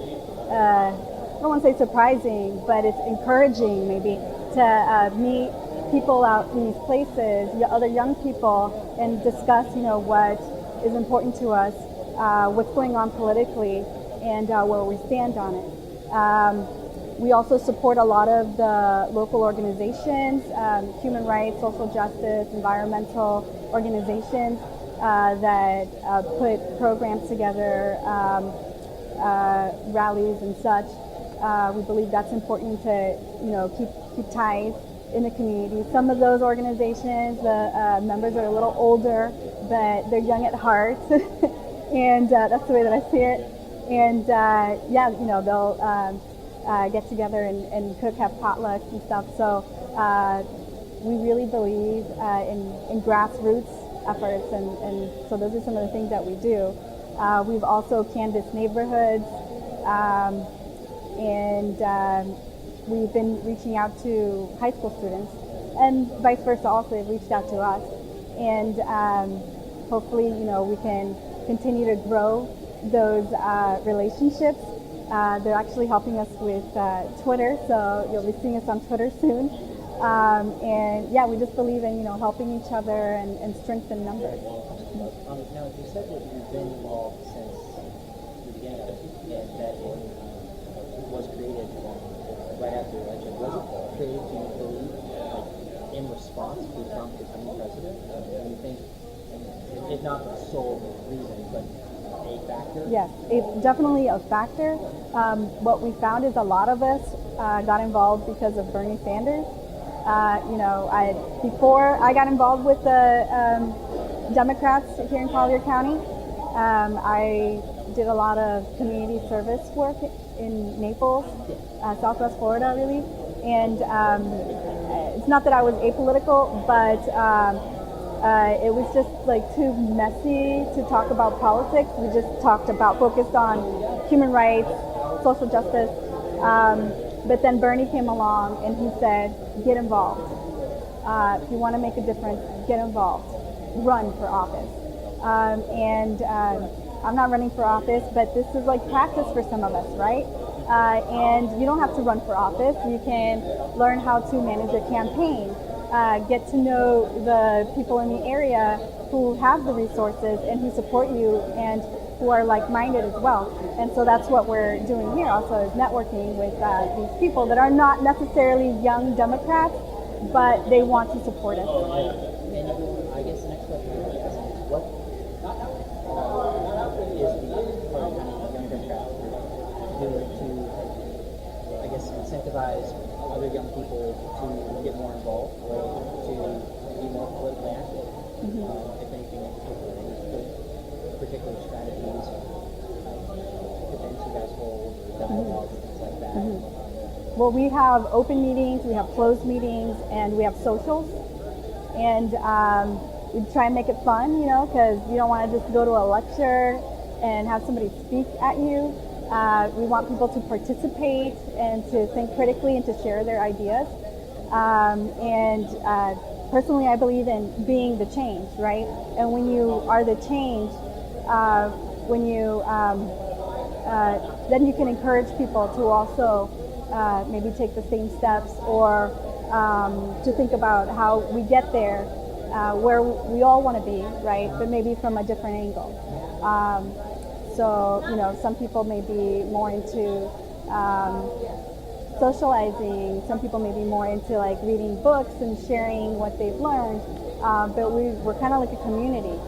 don't want to say surprising, but it's encouraging maybe to meet people out in these places, other young people, and discuss, what is important to us, what's going on politically, and where we stand on it. We also support a lot of the local organizations, human rights, social justice, environmental organizations that put programs together, rallies and such. We believe that's important to, keep ties in the community. Some of those organizations, the members are a little older, but they're young at heart, and that's the way that I see it. And they'll get together and cook, have potlucks and stuff. So we really believe in grassroots efforts, and so those are some of the things that we do. We've also canvassed neighborhoods, and we've been reaching out to high school students, and vice versa also, they've reached out to us. And hopefully, we can continue to grow those relationships. They're actually helping us with Twitter, so you'll be seeing us on Twitter soon. And yeah, we just believe in helping each other and strengthen numbers. Now, you said that you've been involved since the beginning of it, and that it was created right after the election. Was it created, do you believe, in response to Trump becoming president? Do you think, if not the sole reason, but a factor? Yes, it's definitely a factor. What we found is a lot of us got involved because of Bernie Sanders. Before I got involved with the Democrats here in Collier County, I did a lot of community service work in Naples, Southwest Florida, really. And it's not that I was apolitical, but it was just like too messy to talk about politics. We just focused on human rights, social justice. But then Bernie came along and he said, get involved. If you want to make a difference, get involved. Run for office. I'm not running for office, but this is like practice for some of us, right? And you don't have to run for office. You can learn how to manage a campaign. Get to know the people in the area who have the resources and who support you and who are like-minded as well. And so that's what we're doing here also, is networking with these people that are not necessarily young Democrats, but they want to support us. And I guess the next question I would ask is, what is the Collier County Young Democrats doing to, I guess, incentivize other young people to get more involved, or to be more politically active? If anything in particular, any particular strategies, events you guys hold, dialogue, things like that? Well, we have open meetings, we have closed meetings, and we have socials. And we try and make it fun, you know, because you don't want to just go to a lecture and have somebody speak at you. We want people to participate and to think critically and to share their ideas. Personally, I believe in being the change, right? And when you are the change, then you can encourage people to also maybe take the same steps, or to think about how we get there, where we all want to be, right? But maybe from a different angle. So, you know, some people may be more into socializing, some people may be more into like reading books and sharing what they've learned, but we're kind of like a community,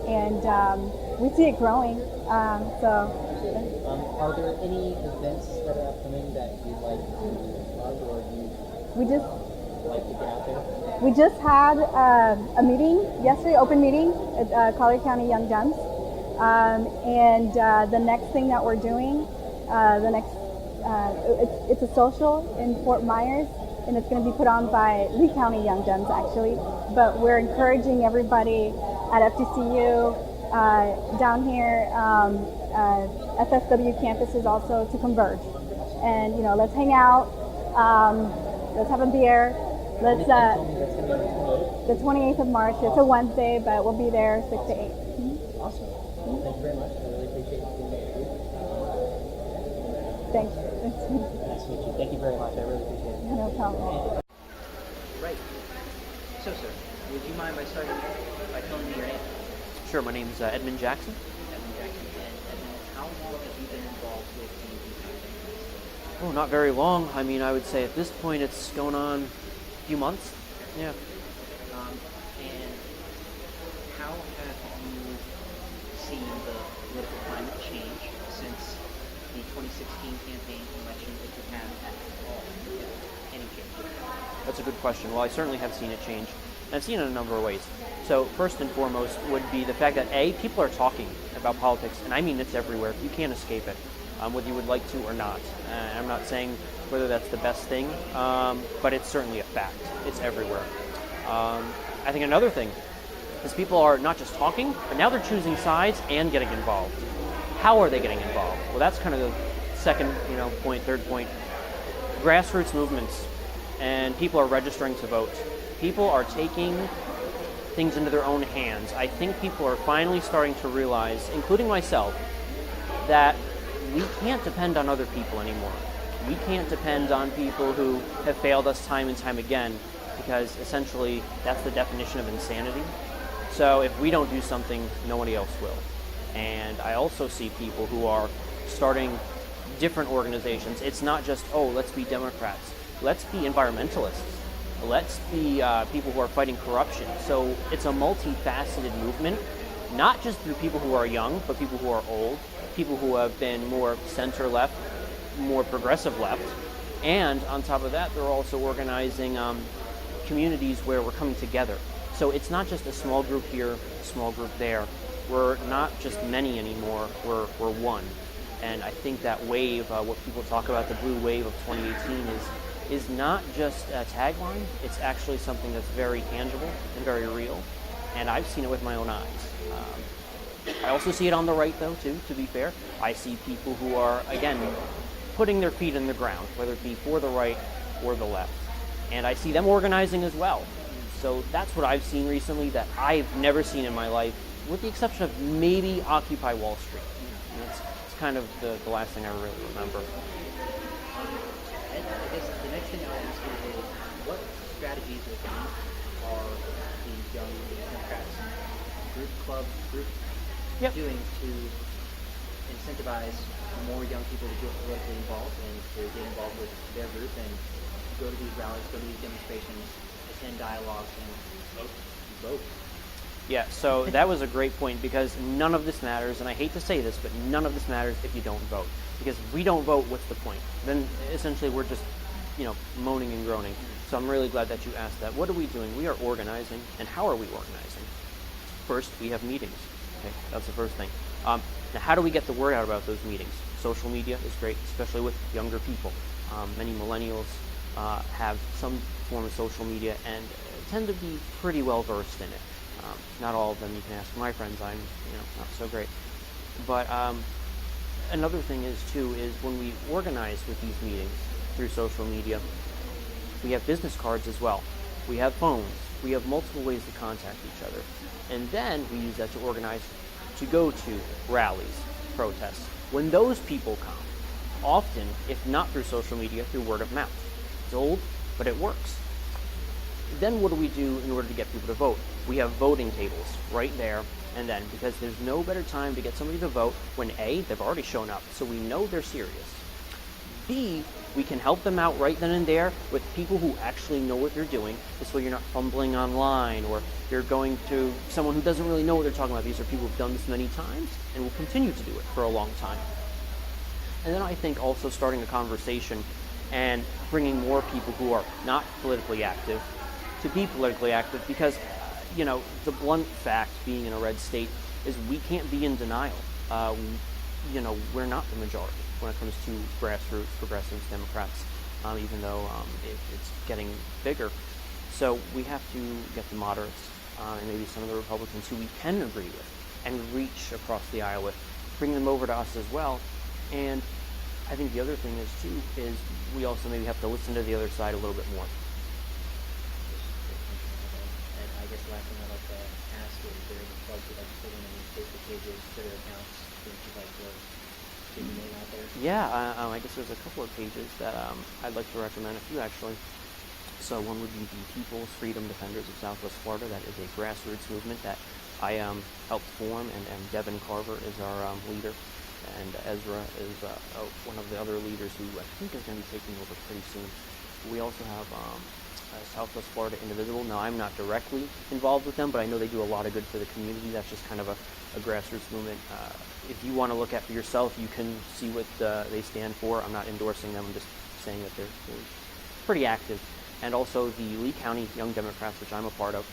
and we see it growing. Are there any events that are upcoming that you'd like to plug, or do you like to get out there? We just had a meeting yesterday, open meeting at Collier County Young Gems. And the next thing that we're doing, it's a social in Fort Myers, and it's going to be put on by Lee County Young Gems, actually. But we're encouraging everybody at FTCU, down here, FSW campuses also, to converge. And, you know, let's hang out, let's have a beer. Let's, the 28th of March, it's a Wednesday, but we'll be there 6 to 8. Awesome. Thank you very much. I really appreciate you being here. Thanks. Nice to meet you. Thank you very much. I really appreciate it. No problem. Right. So, sir, would you mind by starting by telling me your name? Sure, my name's Edmund Jackson. Edmund Jackson. And Edmund, how long have you been involved with the youth campaign? Oh, not very long. I mean, I would say at this point it's going on a few months. Yeah. And how have you seen the political climate change since the 2016 campaign election, if you have at all, any change? That's a good question. Well, I certainly have seen it change. And I've seen it in a number of ways. So first and foremost would be the fact that A, people are talking about politics, and I mean it's everywhere. You can't escape it, whether you would like to or not. I'm not saying whether that's the best thing, but it's certainly a fact. It's everywhere. I think another thing is people are not just talking, but now they're choosing sides and getting involved. How are they getting involved? Well, that's kind of the second, point, third point. Grassroots movements, and people are registering to vote. People are taking things into their own hands. I think people are finally starting to realize, including myself, that we can't depend on other people anymore. We can't depend on people who have failed us time and time again, because essentially that's the definition of insanity. So if we don't do something, nobody else will. And I also see people who are starting different organizations. It's not just, let's be Democrats. Let's be environmentalists. Let's be people who are fighting corruption. So it's a multifaceted movement, not just through people who are young, but people who are old, people who have been more center-left, more progressive left. And on top of that, they're also organizing communities where we're coming together. So it's not just a small group here, a small group there. We're not just many anymore, we're one. And I think that wave, what people talk about, the blue wave of 2018, is not just a tagline, it's actually something that's very tangible and very real. And I've seen it with my own eyes. I also see it on the right, though, too, to be fair. I see people who are, again, putting their feet in the ground, whether it be for the right or the left. And I see them organizing as well. So that's what I've seen recently that I've never seen in my life, with the exception of maybe Occupy Wall Street. And it's kind of the last thing I really remember. I guess the next thing I'll ask you is, what strategies or things are the Young Democrats group doing to incentivize more young people to get politically involved and to get involved with their group and go to these rallies, go to these demonstrations, attend dialogues, and vote? Yeah, so that was a great point, because none of this matters, and I hate to say this, but none of this matters if you don't vote. Because if we don't vote, what's the point? Then essentially we're just, moaning and groaning. So I'm really glad that you asked that. What are we doing? We are organizing, and how are we organizing? First, we have meetings. Okay, that's the first thing. Now, how do we get the word out about those meetings? Social media is great, especially with younger people. Many millennials have some form of social media, and tend to be pretty well versed in it. Not all of them. You can ask my friends. I'm not so great. But another thing is when we organize with these meetings through social media, we have business cards as well. We have phones. We have multiple ways to contact each other. And then we use that to organize to go to rallies, protests. When those people come, often, if not through social media, through word of mouth. It's old, but it works. Then what do we do in order to get people to vote? We have voting tables right there and then, because there's no better time to get somebody to vote when A, they've already shown up, so we know they're serious. B, we can help them out right then and there with people who actually know what they're doing. This way you're not fumbling online, or you're going to someone who doesn't really know what they're talking about. These are people who've done this many times and will continue to do it for a long time. And then I think also starting a conversation and bringing more people who are not politically active to be politically active, because, the blunt fact being in a red state is we can't be in denial. We're not the majority when it comes to grassroots, progressives, Democrats, even though it's getting bigger. So we have to get the moderates and maybe some of the Republicans who we can agree with and reach across the aisle with, bring them over to us as well. And I think the other thing is we also maybe have to listen to the other side a little bit more. And I guess last thing I'd like to ask is, there any plugs you'd like to put in any Facebook pages, Twitter accounts, things you'd like to get your name out there? Yeah, I guess there's a couple of pages that I'd like to recommend, a few actually. So one would be the People's Freedom Defenders of Southwest Florida. That is a grassroots movement that I helped form, and Devin Carver is our leader. And Ezra is one of the other leaders who I think is going to be taking over pretty soon. We also have Southwest Florida Indivisible. Now, I'm not directly involved with them, but I know they do a lot of good for the community. That's just kind of a grassroots movement. If you want to look at for yourself, you can see what they stand for. I'm not endorsing them. I'm just saying that they're pretty active. And also the Lee County Young Democrats, which I'm a part of.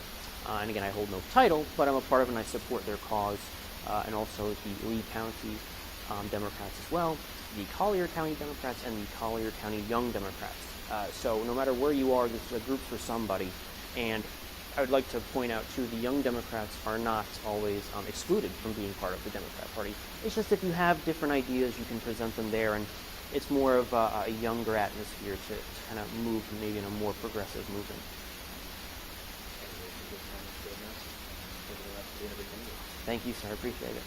And again, I hold no title, but I'm a part of it and I support their cause. And also the Lee County Democrats as well, the Collier County Democrats, and the Collier County Young Democrats. So no matter where you are, this is a group for somebody. And I would like to point out too, the Young Democrats are not always excluded from being part of the Democrat Party. It's just if you have different ideas, you can present them there, and it's more of a younger atmosphere to kind of move maybe in a more progressive movement. Thank you, sir. I appreciate it.